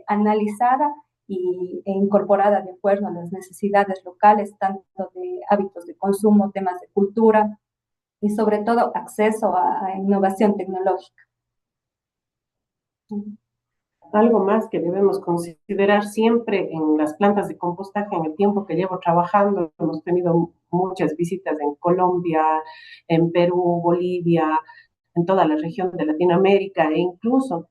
analizada e incorporada de acuerdo a las necesidades locales, tanto de hábitos de consumo, temas de cultura y sobre todo acceso a innovación tecnológica. Algo más que debemos considerar siempre en las plantas de compostaje, en el tiempo que llevo trabajando, hemos tenido muchas visitas en Colombia, en Perú, Bolivia, en toda la región de Latinoamérica e incluso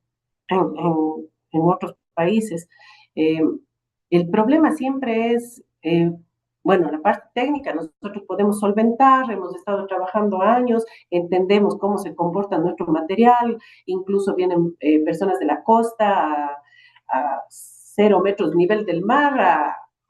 en otros países. El problema siempre es, bueno, la parte técnica nosotros podemos solventar, hemos estado trabajando años, entendemos cómo se comporta nuestro material, incluso vienen personas de la costa a 0 metros nivel del mar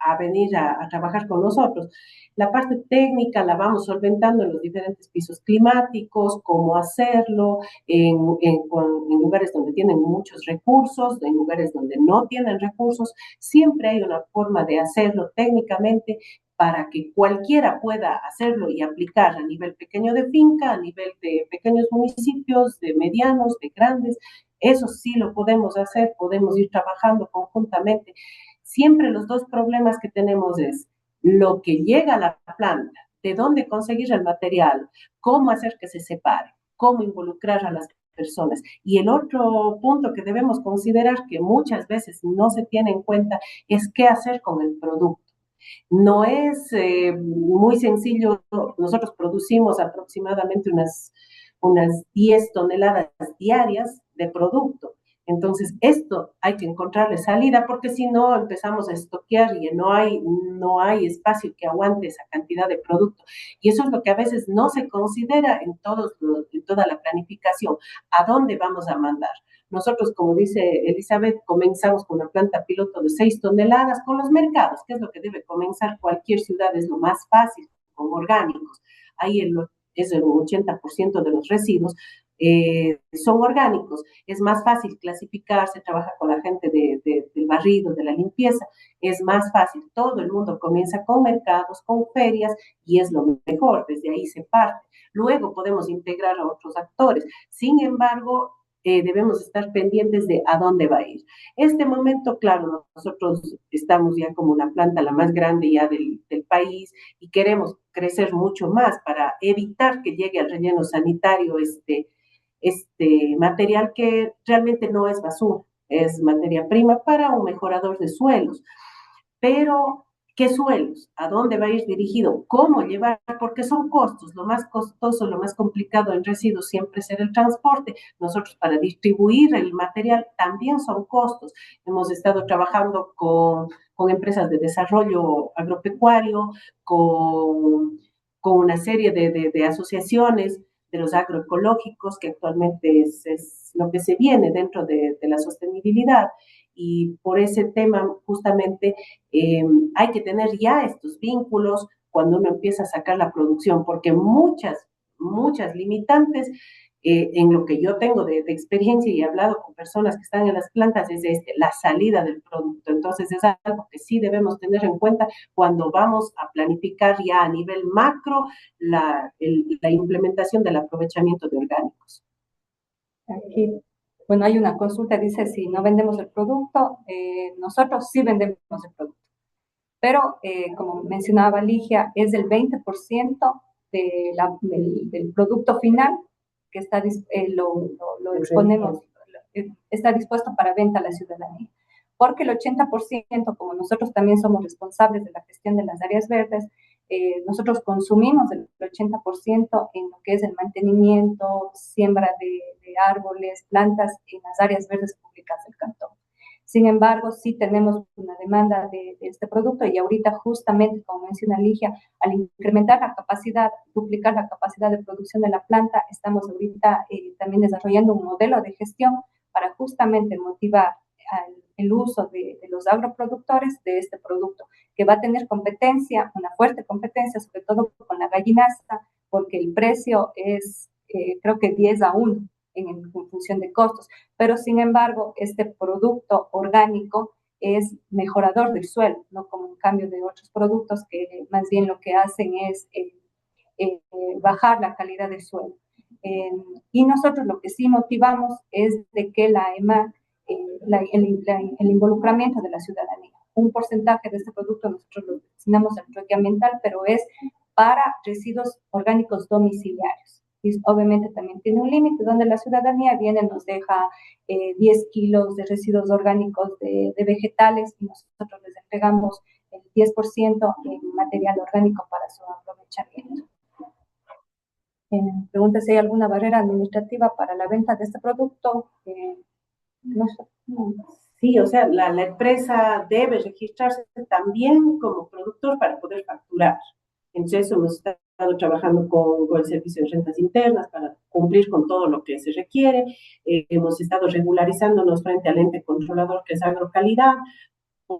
a venir a trabajar con nosotros. La parte técnica la vamos solventando en los diferentes pisos climáticos, cómo hacerlo, en lugares donde tienen muchos recursos, en lugares donde no tienen recursos. Siempre hay una forma de hacerlo técnicamente para que cualquiera pueda hacerlo y aplicar a nivel pequeño de finca, a nivel de pequeños municipios, de medianos, de grandes. Eso sí lo podemos hacer, podemos ir trabajando conjuntamente. Siempre los dos problemas que tenemos es lo que llega a la planta, de dónde conseguir el material, cómo hacer que se separe, cómo involucrar a las personas. Y el otro punto que debemos considerar que muchas veces no se tiene en cuenta es qué hacer con el producto. No es muy sencillo, nosotros producimos aproximadamente unas 10 toneladas diarias de producto. Entonces, esto hay que encontrarle salida porque si no empezamos a estoquear y no hay espacio que aguante esa cantidad de producto. Y eso es lo que a veces no se considera en toda la planificación. ¿A dónde vamos a mandar? Nosotros, como dice Elizabeth, comenzamos con una planta piloto de 6 toneladas con los mercados, que es lo que debe comenzar cualquier ciudad, es lo más fácil, con orgánicos. Ahí es el 80% de los residuos son orgánicos. Es más fácil clasificarse, trabaja con la gente del barrido, de la limpieza, es más fácil. Todo el mundo comienza con mercados, con ferias y es lo mejor, desde ahí se parte. Luego podemos integrar a otros actores. Sin embargo, debemos estar pendientes de a dónde va a ir. Este momento, claro, nosotros estamos ya como una planta la más grande ya del país y queremos crecer mucho más para evitar que llegue al relleno sanitario este material que realmente no es basura, es materia prima para un mejorador de suelos. Pero, ¿qué suelos? ¿A dónde va a ir dirigido? ¿Cómo llevar? Porque son costos. Lo más costoso, lo más complicado en residuos siempre será el transporte. Nosotros para distribuir el material también son costos. Hemos estado trabajando con empresas de desarrollo agropecuario, con una serie de asociaciones los agroecológicos, que actualmente es lo que se viene dentro de la sostenibilidad. Y por ese tema justamente hay que tener ya estos vínculos cuando uno empieza a sacar la producción, porque muchas limitantes en lo que yo tengo de experiencia y he hablado con personas que están en las plantas es la salida del producto. Entonces es algo que sí debemos tener en cuenta cuando vamos a planificar ya a nivel macro la implementación del aprovechamiento de orgánicos. Aquí, bueno, hay una consulta, dice, si no vendemos el producto, nosotros sí vendemos el producto. Pero, como mencionaba Ligia, es el 20% del producto final que está, lo exponemos, está dispuesto para venta a la ciudadanía. Porque el 80%, como nosotros también somos responsables de la gestión de las áreas verdes, nosotros consumimos el 80% en lo que es el mantenimiento, siembra de árboles, plantas en las áreas verdes públicas del cantón. Sin embargo, sí tenemos una demanda de este producto y ahorita justamente, como menciona Ligia, al incrementar la capacidad, duplicar la capacidad de producción de la planta, estamos ahorita también desarrollando un modelo de gestión para justamente motivar el uso de los agroproductores de este producto, que va a tener competencia, una fuerte competencia, sobre todo con la gallinaza, porque el precio es, creo que 10-1 en función de costos, pero sin embargo, este producto orgánico es mejorador del suelo, no como en cambio de otros productos que más bien lo que hacen es bajar la calidad del suelo. Y nosotros lo que sí motivamos es de que la EMAC, el involucramiento de la ciudadanía. Un porcentaje de este producto nosotros lo destinamos al enfoque ambiental, pero es para residuos orgánicos domiciliarios. Y obviamente también tiene un límite donde la ciudadanía viene, nos deja 10 kilos de residuos orgánicos de vegetales y nosotros les entregamos el 10% en material orgánico para su aprovechamiento. Pregunta si hay alguna barrera administrativa para la venta de este producto. No sé. Sí, o sea, la empresa debe registrarse también como productor para poder facturar. Entonces, eso hemos estado trabajando con el Servicio de Rentas Internas para cumplir con todo lo que se requiere. Hemos estado regularizándonos frente al ente controlador que es Agrocalidad,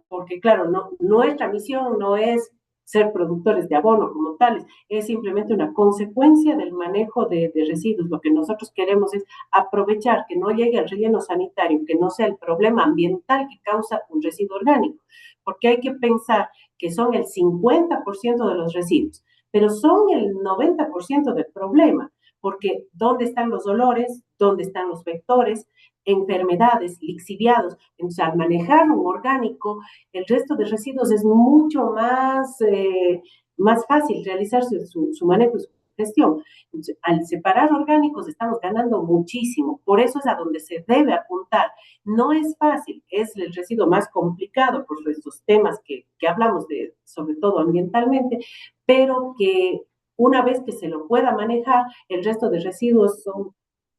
porque claro, nuestra misión no es ser productores de abono como tales, es simplemente una consecuencia del manejo de residuos. Lo que nosotros queremos es aprovechar que no llegue al relleno sanitario, que no sea el problema ambiental que causa un residuo orgánico, porque hay que pensar que son el 50% de los residuos, pero son el 90% del problema, porque ¿dónde están los olores? ¿Dónde están los vectores? Enfermedades, lixiviados. Entonces, al manejar un orgánico, el resto de residuos es mucho más fácil realizar su manejo y su gestión. Entonces, al separar orgánicos estamos ganando muchísimo. Por eso es a donde se debe apuntar. No es fácil, es el residuo más complicado por estos temas que hablamos de, sobre todo ambientalmente, pero que una vez que se lo pueda manejar, el resto de residuos son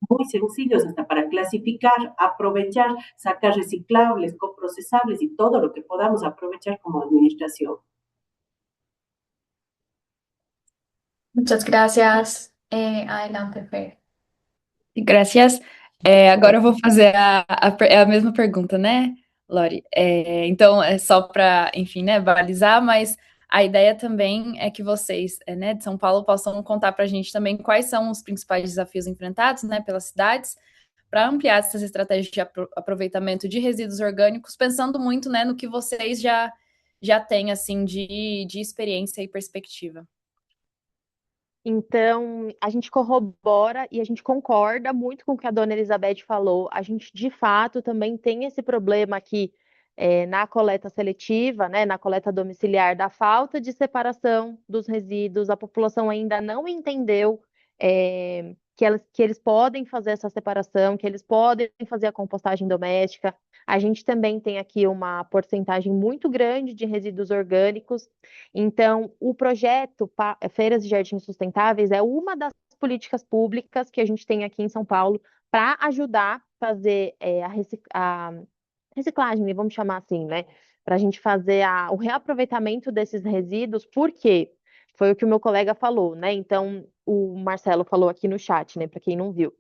muy sencillos hasta para clasificar, aprovechar, sacar reciclables, coprocesables y todo lo que podamos aprovechar como administración. Muchas gracias. Adelante, Fer. Graças. Agora eu vou fazer a mesma pergunta, né, Lori? Então, é só para, enfim, né, balizar, mas a ideia também é que vocês, né, de São Paulo, possam contar para a gente também quais são os principais desafios enfrentados, né, pelas cidades, para ampliar essas estratégias de aproveitamento de resíduos orgânicos, pensando muito, né, no que vocês já têm, assim, de experiência e perspectiva. Então, a gente corrobora e a gente concorda muito com o que a dona Elizabeth falou. A gente, de fato, também tem esse problema aqui na coleta seletiva, né, na coleta domiciliar, da falta de separação dos resíduos. A população ainda não entendeu que eles podem fazer essa separação, que eles podem fazer a compostagem doméstica. A gente também tem aqui uma porcentagem muito grande de resíduos orgânicos. Então, o projeto Feiras de Jardins Sustentáveis é uma das políticas públicas que a gente tem aqui em São Paulo para ajudar a fazer a reciclagem, vamos chamar assim, né? Para a gente fazer o reaproveitamento desses resíduos, porque foi o que o meu colega falou, né? Então, o Marcelo falou aqui no chat, né, para quem não viu.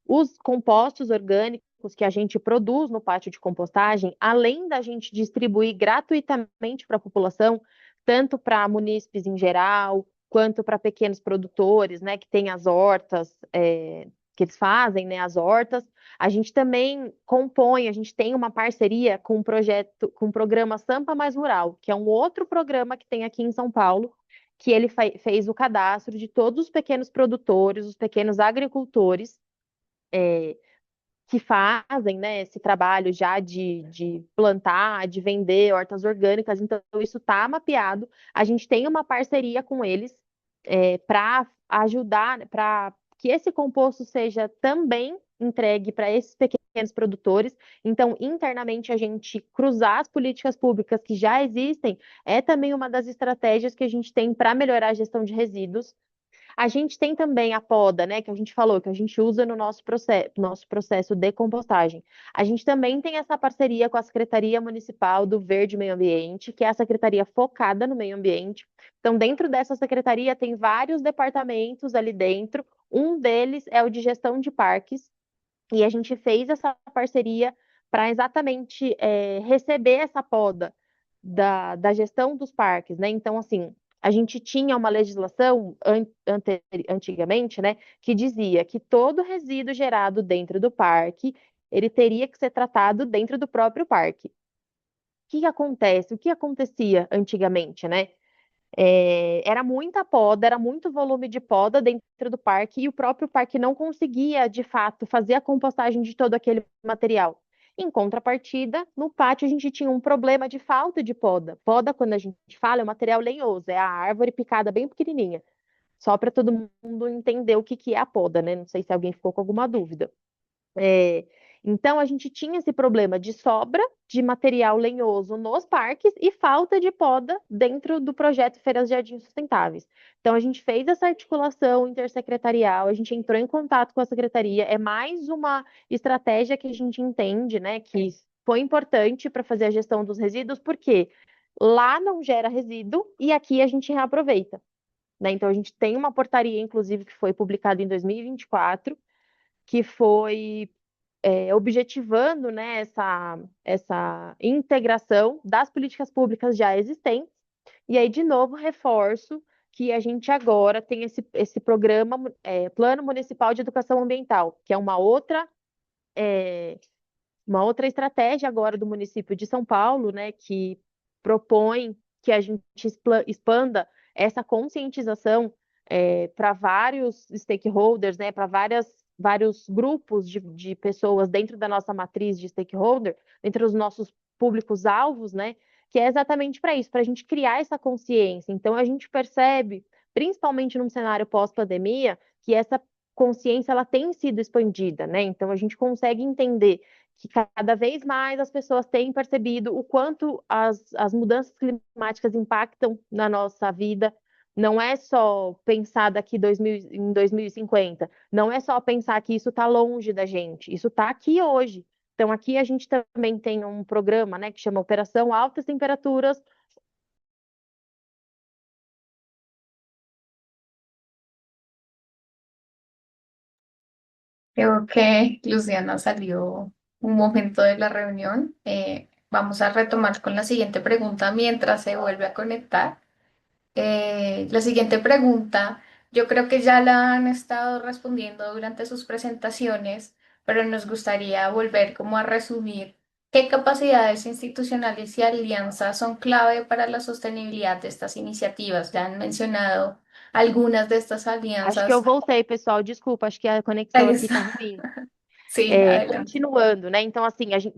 Os compostos orgânicos que a gente produz no pátio de compostagem, além da gente distribuir gratuitamente para a população, tanto para munícipes em geral, quanto para pequenos produtores, né, que têm as hortas, que eles fazem, né, as hortas, a gente também compõe, a gente tem uma parceria com um projeto, com o programa Sampa Mais Rural, que é um outro programa que tem aqui em São Paulo, que ele fez o cadastro de todos os pequenos produtores, os pequenos agricultores, que fazem, né, esse trabalho já de plantar, de vender hortas orgânicas, então isso está mapeado. A gente tem uma parceria com eles para ajudar, para que esse composto seja também entregue para esses pequenos produtores. Então, internamente, a gente cruzar as políticas públicas que já existem é também uma das estratégias que a gente tem para melhorar a gestão de resíduos. A gente tem também a poda, né, que a gente falou, que a gente usa no nosso processo de compostagem. A gente também tem essa parceria com a Secretaria Municipal do Verde e Meio Ambiente, que é a secretaria focada no meio ambiente. Então, dentro dessa secretaria, tem vários departamentos ali dentro. Um deles é o de gestão de parques, e a gente fez essa parceria para exatamente receber essa poda da gestão dos parques, né? Então, assim, a gente tinha uma legislação antigamente, né, que dizia que todo resíduo gerado dentro do parque, ele teria que ser tratado dentro do próprio parque. O que acontece? O que acontecia antigamente, né? Era muita poda, era muito volume de poda dentro do parque e o próprio parque não conseguia, de fato, fazer a compostagem de todo aquele material. Em contrapartida, no pátio a gente tinha um problema de falta de poda. Poda, quando a gente fala, é um material lenhoso, é a árvore picada bem pequenininha. Só para todo mundo entender o que é a poda, né? Não sei se alguém ficou com alguma dúvida. Então, a gente tinha esse problema de sobra de material lenhoso nos parques e falta de poda dentro do projeto Feiras de Jardins Sustentáveis. Então, a gente fez essa articulação intersecretarial, a gente entrou em contato com a secretaria, é mais uma estratégia que a gente entende, né, que foi importante para fazer a gestão dos resíduos, porque lá não gera resíduo e aqui a gente reaproveita, né? Então, a gente tem uma portaria, inclusive, que foi publicada em 2024, que foi objetivando, né, essa integração das políticas públicas já existentes. E aí, de novo, reforço que a gente agora tem esse programa, Plano Municipal de Educação Ambiental, que é uma outra estratégia agora do município de São Paulo, né, que propõe que a gente expanda essa conscientização para vários stakeholders, né, para vários grupos de pessoas dentro da nossa matriz de stakeholder, dentro dos nossos públicos-alvos, né, que é exatamente para isso, para a gente criar essa consciência. Então, a gente percebe, principalmente num cenário pós-pandemia, que essa consciência ela tem sido expandida, né? Então, a gente consegue entender que cada vez mais as pessoas têm percebido o quanto as mudanças climáticas impactam na nossa vida. Não é só pensar em 2050, não é só pensar que isso está longe da gente, isso está aqui hoje. Então, aqui a gente também tem um programa, né, que chama Operação Altas Temperaturas. Creo que Luciana salió un momento de la reunión. Vamos a retomar con la siguiente pregunta mientras se vuelve a conectar. La siguiente pregunta, yo creo que ya la han estado respondiendo durante sus presentaciones, pero nos gustaría volver como a resumir qué capacidades institucionales y alianzas son clave para la sostenibilidad de estas iniciativas. Ya han mencionado algunas de estas Acho que eu alianzas. voltei, pessoal, desculpa, acho que a conexão aqui está ruim. Sí, adelante. Continuando, né? Então, assim, a gente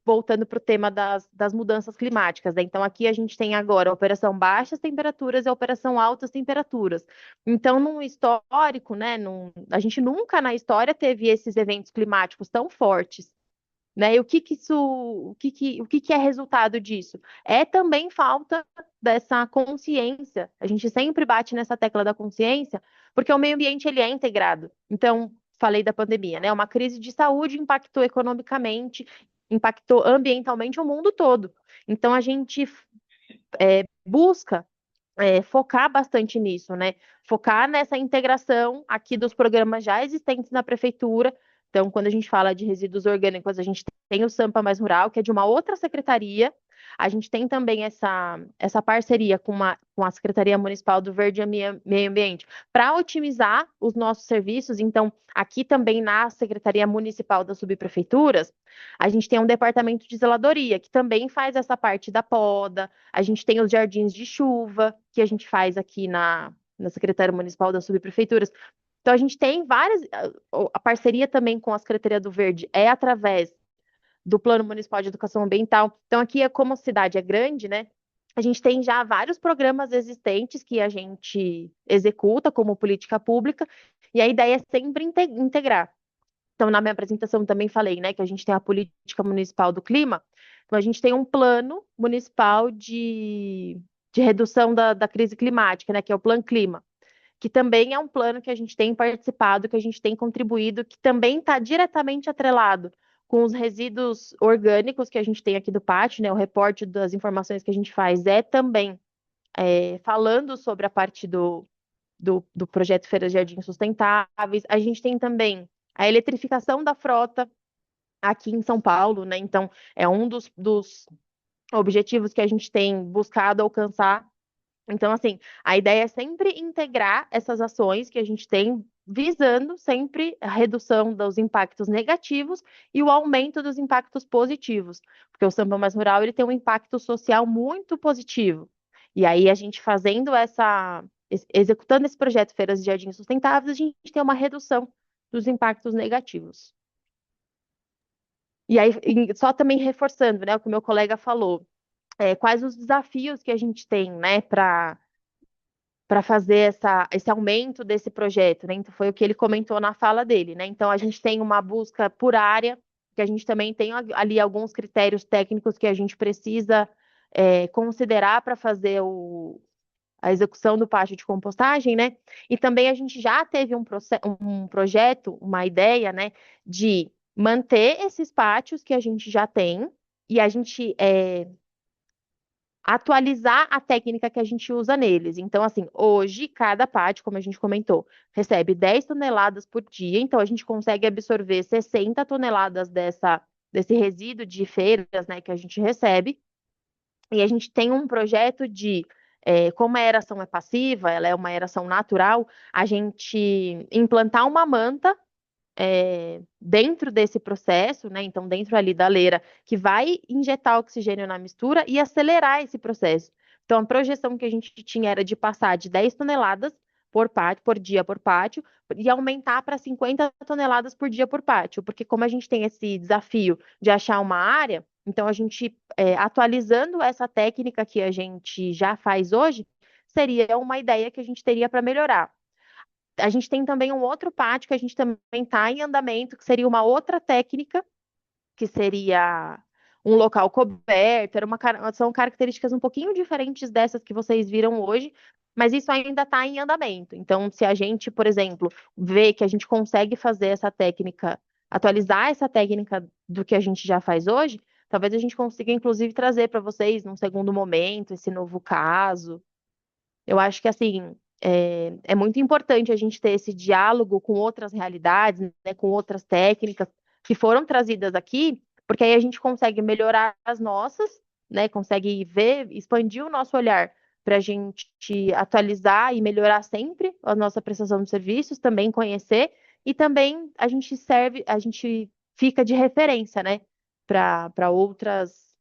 voltando para o tema das mudanças climáticas, né? Então, aqui a gente tem agora a Operação Baixas Temperaturas e a Operação Altas Temperaturas. Então, num histórico, né? A gente nunca na história teve esses eventos climáticos tão fortes, né? E o que é resultado disso? É também falta dessa consciência. A gente sempre bate nessa tecla da consciência, porque o meio ambiente ele é integrado. Então, falei da pandemia, né? Uma crise de saúde impactou economicamente, impactou ambientalmente o mundo todo. Então, a gente busca focar bastante nisso, né? Focar nessa integração aqui dos programas já existentes na prefeitura. Então, quando a gente fala de resíduos orgânicos, a gente tem o Sampa Mais Rural, que é de uma outra secretaria. A gente tem também essa parceria com a Secretaria Municipal do Verde e Meio Ambiente para otimizar os nossos serviços. Então, aqui também na Secretaria Municipal das Subprefeituras, a gente tem um departamento de zeladoria, que também faz essa parte da poda. A gente tem os jardins de chuva, que a gente faz aqui na Secretaria Municipal das Subprefeituras. Então, a gente tem várias. A parceria também com a Secretaria do Verde é através do Plano Municipal de Educação Ambiental. Então, aqui, como a cidade é grande, né? A gente tem já vários programas existentes que a gente executa como política pública, e a ideia é sempre integrar. Então, na minha apresentação também falei, né, que a gente tem a política municipal do clima. Então, a gente tem um plano municipal de redução da crise climática, né, que é o Plano Clima, que também é um plano que a gente tem participado, que a gente tem contribuído, que também está diretamente atrelado com os resíduos orgânicos que a gente tem aqui do pátio, né, o reporte das informações que a gente faz é também falando sobre a parte do projeto Feiras de Jardim Sustentáveis. A gente tem também a eletrificação da frota aqui em São Paulo, né? Então, é um dos objetivos que a gente tem buscado alcançar. Então, assim, a ideia é sempre integrar essas ações que a gente tem, visando sempre a redução dos impactos negativos e o aumento dos impactos positivos, porque o Samba Mais Rural ele tem um impacto social muito positivo. E aí, a gente fazendo executando esse projeto Feiras de Jardins Sustentáveis, a gente tem uma redução dos impactos negativos. E aí, só também reforçando, né, o que o meu colega falou, quais os desafios que a gente tem, né, para fazer esse aumento desse projeto, né? Então, foi o que ele comentou na fala dele, né? Então, a gente tem uma busca por área, que a gente também tem ali alguns critérios técnicos que a gente precisa considerar para fazer a execução do pátio de compostagem, né? E também a gente já teve um projeto, uma ideia, né, de manter esses pátios que a gente já tem e a gente atualizar a técnica que a gente usa neles. Então, assim, hoje, cada pátio, como a gente comentou, recebe 10 toneladas por dia, então a gente consegue absorver 60 toneladas desse resíduo de feiras, né, que a gente recebe, e a gente tem um projeto como a aeração é passiva, ela é uma aeração natural, a gente implantar uma manta dentro desse processo, né? Então, dentro ali da leira, que vai injetar oxigênio na mistura e acelerar esse processo. Então, a projeção que a gente tinha era de passar de 10 toneladas por dia por pátio, e aumentar para 50 toneladas por dia por pátio, porque como a gente tem esse desafio de achar uma área, então a gente, atualizando essa técnica que a gente já faz hoje, seria uma ideia que a gente teria para melhorar. A gente tem também um outro pátio que a gente também está em andamento, que seria uma outra técnica, que seria um local coberto, são características um pouquinho diferentes dessas que vocês viram hoje, mas isso ainda está em andamento. Então, se a gente, por exemplo, vê que a gente consegue fazer essa técnica, atualizar essa técnica do que a gente já faz hoje, talvez a gente consiga, inclusive, trazer para vocês, num segundo momento, esse novo caso. Eu acho que, assim, é muito importante a gente ter esse diálogo com outras realidades, né, com outras técnicas que foram trazidas aqui, porque aí a gente consegue melhorar as nossas, né, consegue ver, expandir o nosso olhar para a gente atualizar e melhorar sempre a nossa prestação de serviços, também conhecer, e também a gente fica de referência, né, para outras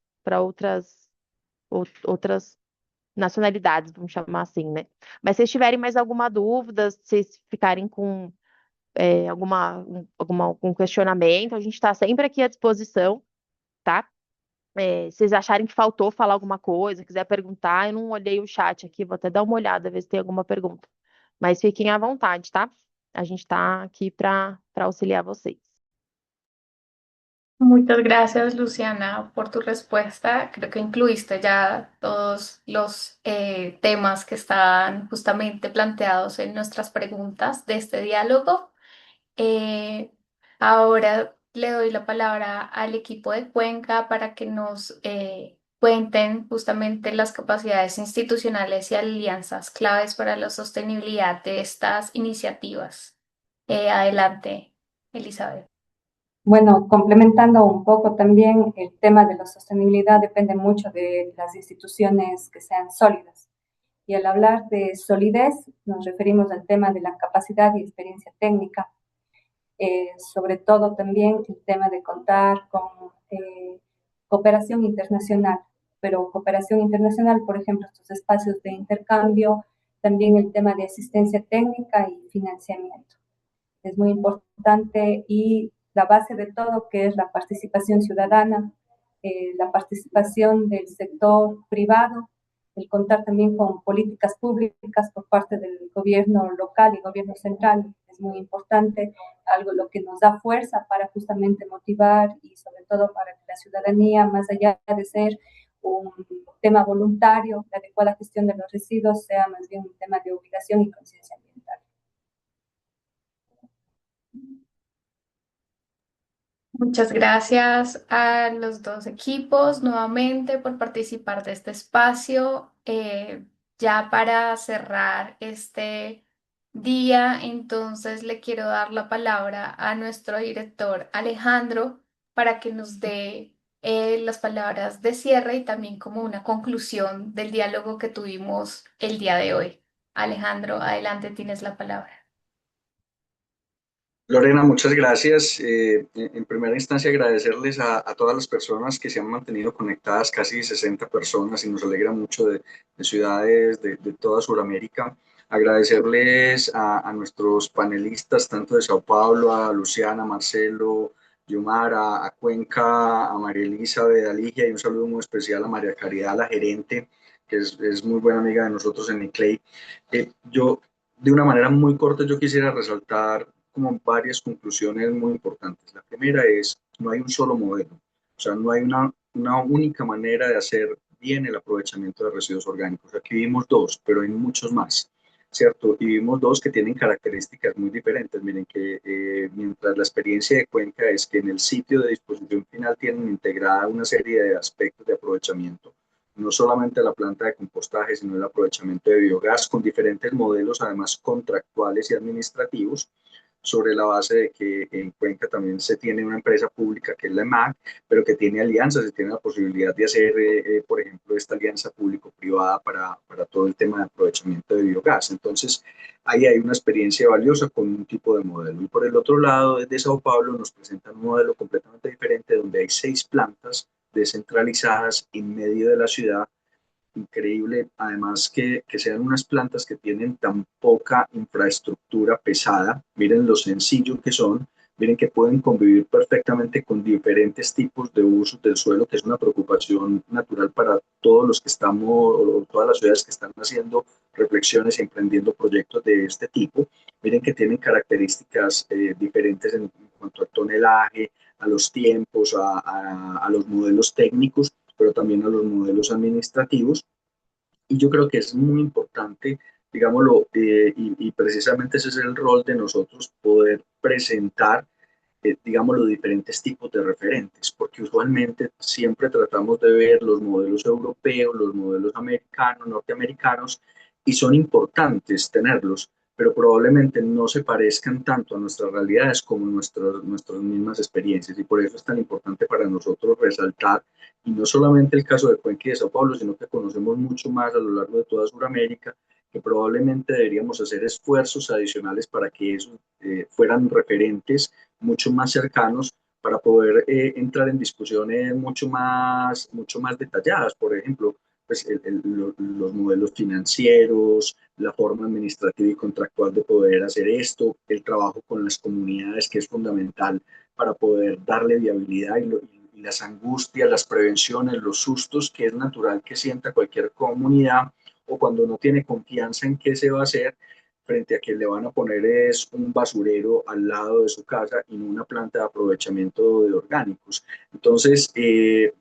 nacionalidades, vamos chamar assim, né? Mas se vocês tiverem mais alguma dúvida, se vocês ficarem com algum questionamento, a gente está sempre aqui à disposição, tá? Se vocês acharem que faltou falar alguma coisa, quiser perguntar, eu não olhei o chat aqui, vou até dar uma olhada, ver se tem alguma pergunta. Mas fiquem à vontade, tá? A gente está aqui para auxiliar vocês. Muchas gracias, Luciana, por tu respuesta. Creo que incluiste ya todos los temas que están justamente planteados en nuestras preguntas de este diálogo. Eh, Ahora le doy la palabra al equipo de Cuenca para que nos cuenten justamente las capacidades institucionales y alianzas claves para la sostenibilidad de estas iniciativas. Adelante, Elizabeth. Bueno, complementando un poco también, el tema de la sostenibilidad depende mucho de las instituciones que sean sólidas. Y al hablar de solidez, nos referimos al tema de la capacidad y experiencia técnica, sobre todo también el tema de contar con cooperación internacional, pero cooperación internacional, por ejemplo, estos espacios de intercambio, también el tema de asistencia técnica y financiamiento. Es muy importante y la base de todo, que es la participación ciudadana, la participación del sector privado, el contar también con políticas públicas por parte del gobierno local y gobierno central, es muy importante, algo lo que nos da fuerza para justamente motivar y sobre todo para que la ciudadanía, más allá de ser un tema voluntario, la adecuada gestión de los residuos sea más bien un tema de obligación y conciencia ambiental. Muchas gracias a los dos equipos nuevamente por participar de este espacio. Ya para cerrar este día, entonces le quiero dar la palabra a nuestro director Alejandro para que nos dé las palabras de cierre y también como una conclusión del diálogo que tuvimos el día de hoy. Alejandro, adelante, tienes la palabra. Lorena, muchas gracias. En primera instancia, agradecerles a todas las personas que se han mantenido conectadas, casi 60 personas, y nos alegra mucho de ciudades de toda Sudamérica. Agradecerles a nuestros panelistas, tanto de Sao Paulo, a Luciana, Marcelo, Yumara, a Cuenca, a María Elizabeth, a Ligia, y un saludo muy especial a María Caridad, la gerente, que es muy buena amiga de nosotros en ICLEI. Yo, de una manera muy corta, yo quisiera resaltar como varias conclusiones muy importantes. La primera es, no hay un solo modelo, o sea, no hay una única manera de hacer bien el aprovechamiento de residuos orgánicos. Aquí vimos dos, pero hay muchos más, ¿cierto? Y vimos dos que tienen características muy diferentes. Miren que mientras la experiencia de Cuenca es que en el sitio de disposición final tienen integrada una serie de aspectos de aprovechamiento, no solamente la planta de compostaje, sino el aprovechamiento de biogás con diferentes modelos, además contractuales y administrativos, sobre la base de que en Cuenca también se tiene una empresa pública que es la EMAG, pero que tiene alianzas y tiene la posibilidad de hacer, por ejemplo, esta alianza público-privada para todo el tema de aprovechamiento de biogás. Entonces, ahí hay una experiencia valiosa con un tipo de modelo. Y por el otro lado, desde Sao Paulo nos presentan un modelo completamente diferente, donde hay 6 plantas descentralizadas en medio de la ciudad. Increíble, además que sean unas plantas que tienen tan poca infraestructura pesada. Miren lo sencillo que son, miren que pueden convivir perfectamente con diferentes tipos de usos del suelo, que es una preocupación natural para todos los que estamos, o todas las ciudades que están haciendo reflexiones y emprendiendo proyectos de este tipo. Miren que tienen características diferentes en cuanto al tonelaje, a los tiempos, a los modelos técnicos, pero también a los modelos administrativos. Y yo creo que es muy importante, digámoslo, y precisamente ese es el rol de nosotros, poder presentar, digamos, los diferentes tipos de referentes, porque usualmente siempre tratamos de ver los modelos europeos, los modelos americanos, norteamericanos, y son importantes tenerlos, pero probablemente no se parezcan tanto a nuestras realidades como nuestras mismas experiencias, y por eso es tan importante para nosotros resaltar, y no solamente el caso de Cuenca y de Sao Paulo, sino que conocemos mucho más a lo largo de toda Sudamérica, que probablemente deberíamos hacer esfuerzos adicionales para que esos fueran referentes mucho más cercanos, para poder entrar en discusiones mucho más detalladas. Por ejemplo, pues los modelos financieros, la forma administrativa y contractual de poder hacer esto, el trabajo con las comunidades, que es fundamental para poder darle viabilidad, y las angustias, las prevenciones, los sustos que es natural que sienta cualquier comunidad, o cuando no tiene confianza en qué se va a hacer, frente a que le van a poner es un basurero al lado de su casa y no una planta de aprovechamiento de orgánicos. Entonces,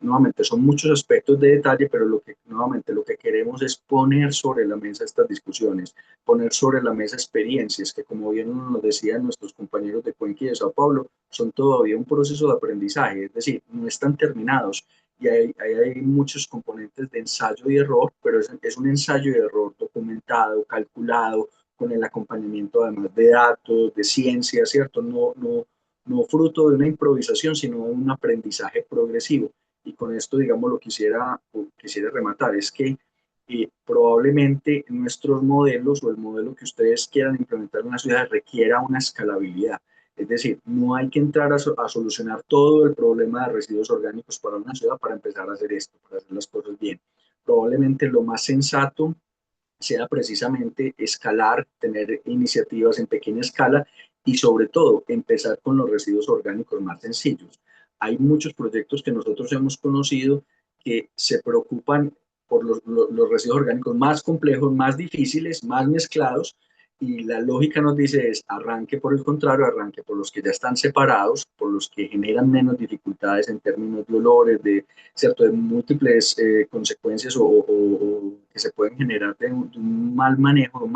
nuevamente, son muchos aspectos de detalle, pero nuevamente lo que queremos es poner sobre la mesa estas discusiones, poner sobre la mesa experiencias que, como bien nos decían nuestros compañeros de Cuenca y de Sao Paulo, son todavía un proceso de aprendizaje, es decir, no están terminados, y hay muchos componentes de ensayo y error, pero es un ensayo y error documentado, calculado, con el acompañamiento además de datos, de ciencia, ¿cierto? No fruto de una improvisación, sino de un aprendizaje progresivo. Y con esto, digamos, quisiera rematar, es que probablemente nuestros modelos o el modelo que ustedes quieran implementar en una ciudad requiera una escalabilidad. Es decir, no hay que entrar a solucionar todo el problema de residuos orgánicos para una ciudad para empezar a hacer esto, para hacer las cosas bien. Probablemente lo más sensato sea precisamente escalar, tener iniciativas en pequeña escala y sobre todo empezar con los residuos orgánicos más sencillos. Hay muchos proyectos que nosotros hemos conocido que se preocupan por los residuos orgánicos más complejos, más difíciles, más mezclados, y la lógica nos dice es arranque por el contrario, arranque por los que ya están separados, por los que generan menos dificultades en términos de olores, ¿cierto? De múltiples consecuencias o que se pueden generar de un mal manejo,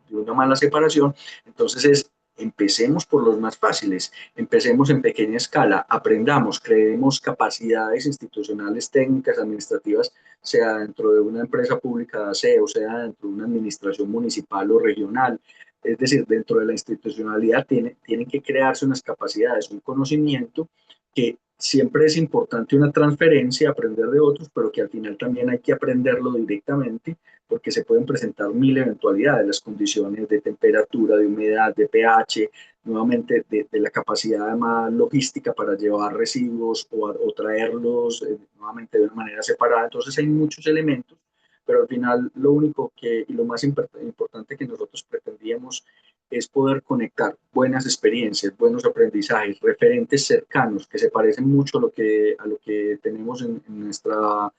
de una mala separación. Entonces empecemos por los más fáciles, empecemos en pequeña escala, aprendamos, creemos capacidades institucionales, técnicas, administrativas, sea dentro de una empresa pública de aseo, sea dentro de una administración municipal o regional. Es decir, dentro de la institucionalidad tienen que crearse unas capacidades, un conocimiento que siempre es importante una transferencia, aprender de otros, pero que al final también hay que aprenderlo directamente porque se pueden presentar mil eventualidades, las condiciones de temperatura, de humedad, de pH, nuevamente de la capacidad más logística para llevar residuos o traerlos nuevamente de una manera separada. Entonces hay muchos elementos, pero al final lo único y lo más importante que nosotros pretendíamos es poder conectar buenas experiencias, buenos aprendizajes, referentes cercanos que se parecen mucho a lo que tenemos en nuestra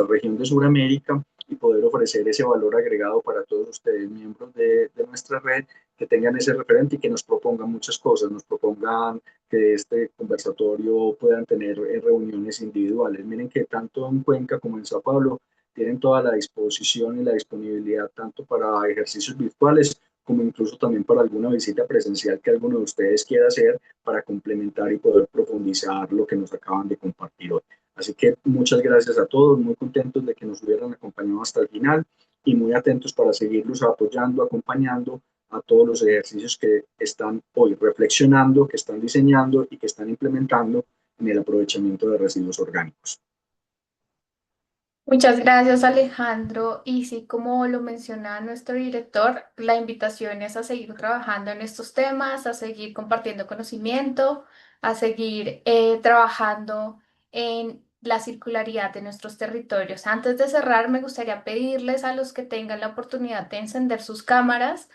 región de Sudamérica y poder ofrecer ese valor agregado para todos ustedes, miembros de nuestra red, que tengan ese referente y que nos propongan muchas cosas, nos propongan que este conversatorio puedan tener reuniones individuales. Miren que tanto en Cuenca como en Sao Paulo tienen toda la disposición y la disponibilidad tanto para ejercicios virtuales como incluso también para alguna visita presencial que alguno de ustedes quiera hacer para complementar y poder profundizar lo que nos acaban de compartir hoy. Así que muchas gracias a todos, muy contentos de que nos hubieran acompañado hasta el final y muy atentos para seguirlos apoyando, acompañando a todos los ejercicios que están hoy reflexionando, que están diseñando y que están implementando en el aprovechamiento de residuos orgánicos. Muchas gracias, Alejandro. Y sí, como lo menciona nuestro director, la invitación es a seguir trabajando en estos temas, a seguir compartiendo conocimiento, a seguir trabajando en la circularidad de nuestros territorios. Antes de cerrar, me gustaría pedirles a los que tengan la oportunidad de encender sus cámaras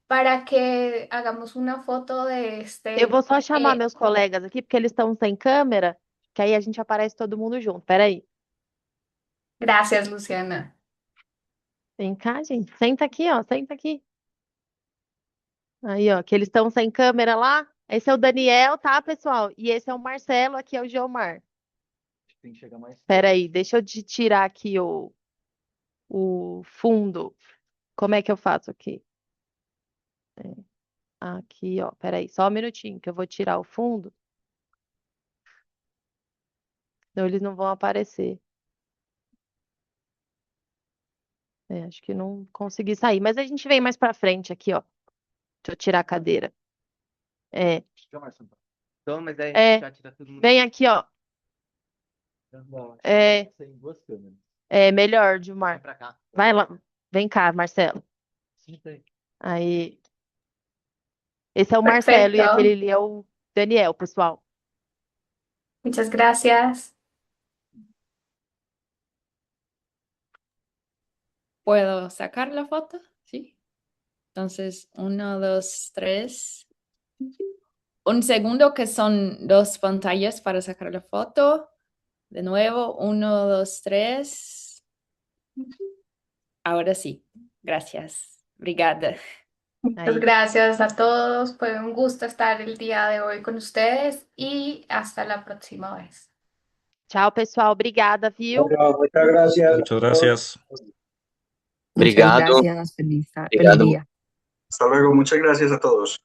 para que hagamos una foto de Eu vou só chamar eh, meus colegas aqui, porque eles estão sem câmera, que aí a gente aparece todo mundo junto. Peraí. Gracias, Luciana. Vem cá, gente. Senta aqui, ó. Senta aqui. Aí, ó, que eles estão sem câmera lá. Esse é o Daniel, tá, pessoal? E esse é o Marcelo, aqui é o Geomar. Tem que chegar mais. Peraí, deixa eu tirar aqui o fundo. Como é que eu faço aqui? Aqui, ó. Peraí, só um minutinho, que eu vou tirar o fundo. Senão eles não vão aparecer. Acho que não consegui sair. Mas a gente vem mais pra frente aqui, ó. Deixa eu tirar a cadeira. Então, mas aí É, já tira todo mundo. Vem aqui, ó. Não, É, sem duas câmeras. melhor, Vem Gilmar. pra cá. Vai lá. Vem cá, Marcelo. Senta aí. Aí. Esse é o Marcelo e Perfecto. aquele ali é o Daniel, pessoal. Muchas gracias. ¿Puedo sacar la foto? Sí. Entonces, 1, 2, 3. Un segundo, que son 2 pantallas para sacar la foto. De nuevo, 1, 2, 3. Ahora sí. Gracias. Obrigada. Muchas Aí. gracias a todos. Fue un gusto estar el día de hoy con ustedes y hasta la próxima vez. Tchau, pessoal. Obrigada, viu? Bueno, muchas gracias. Muchas gracias. Obrigado. Muchas gracias. Feliz Obrigado. día. Hasta luego, muchas gracias a todos.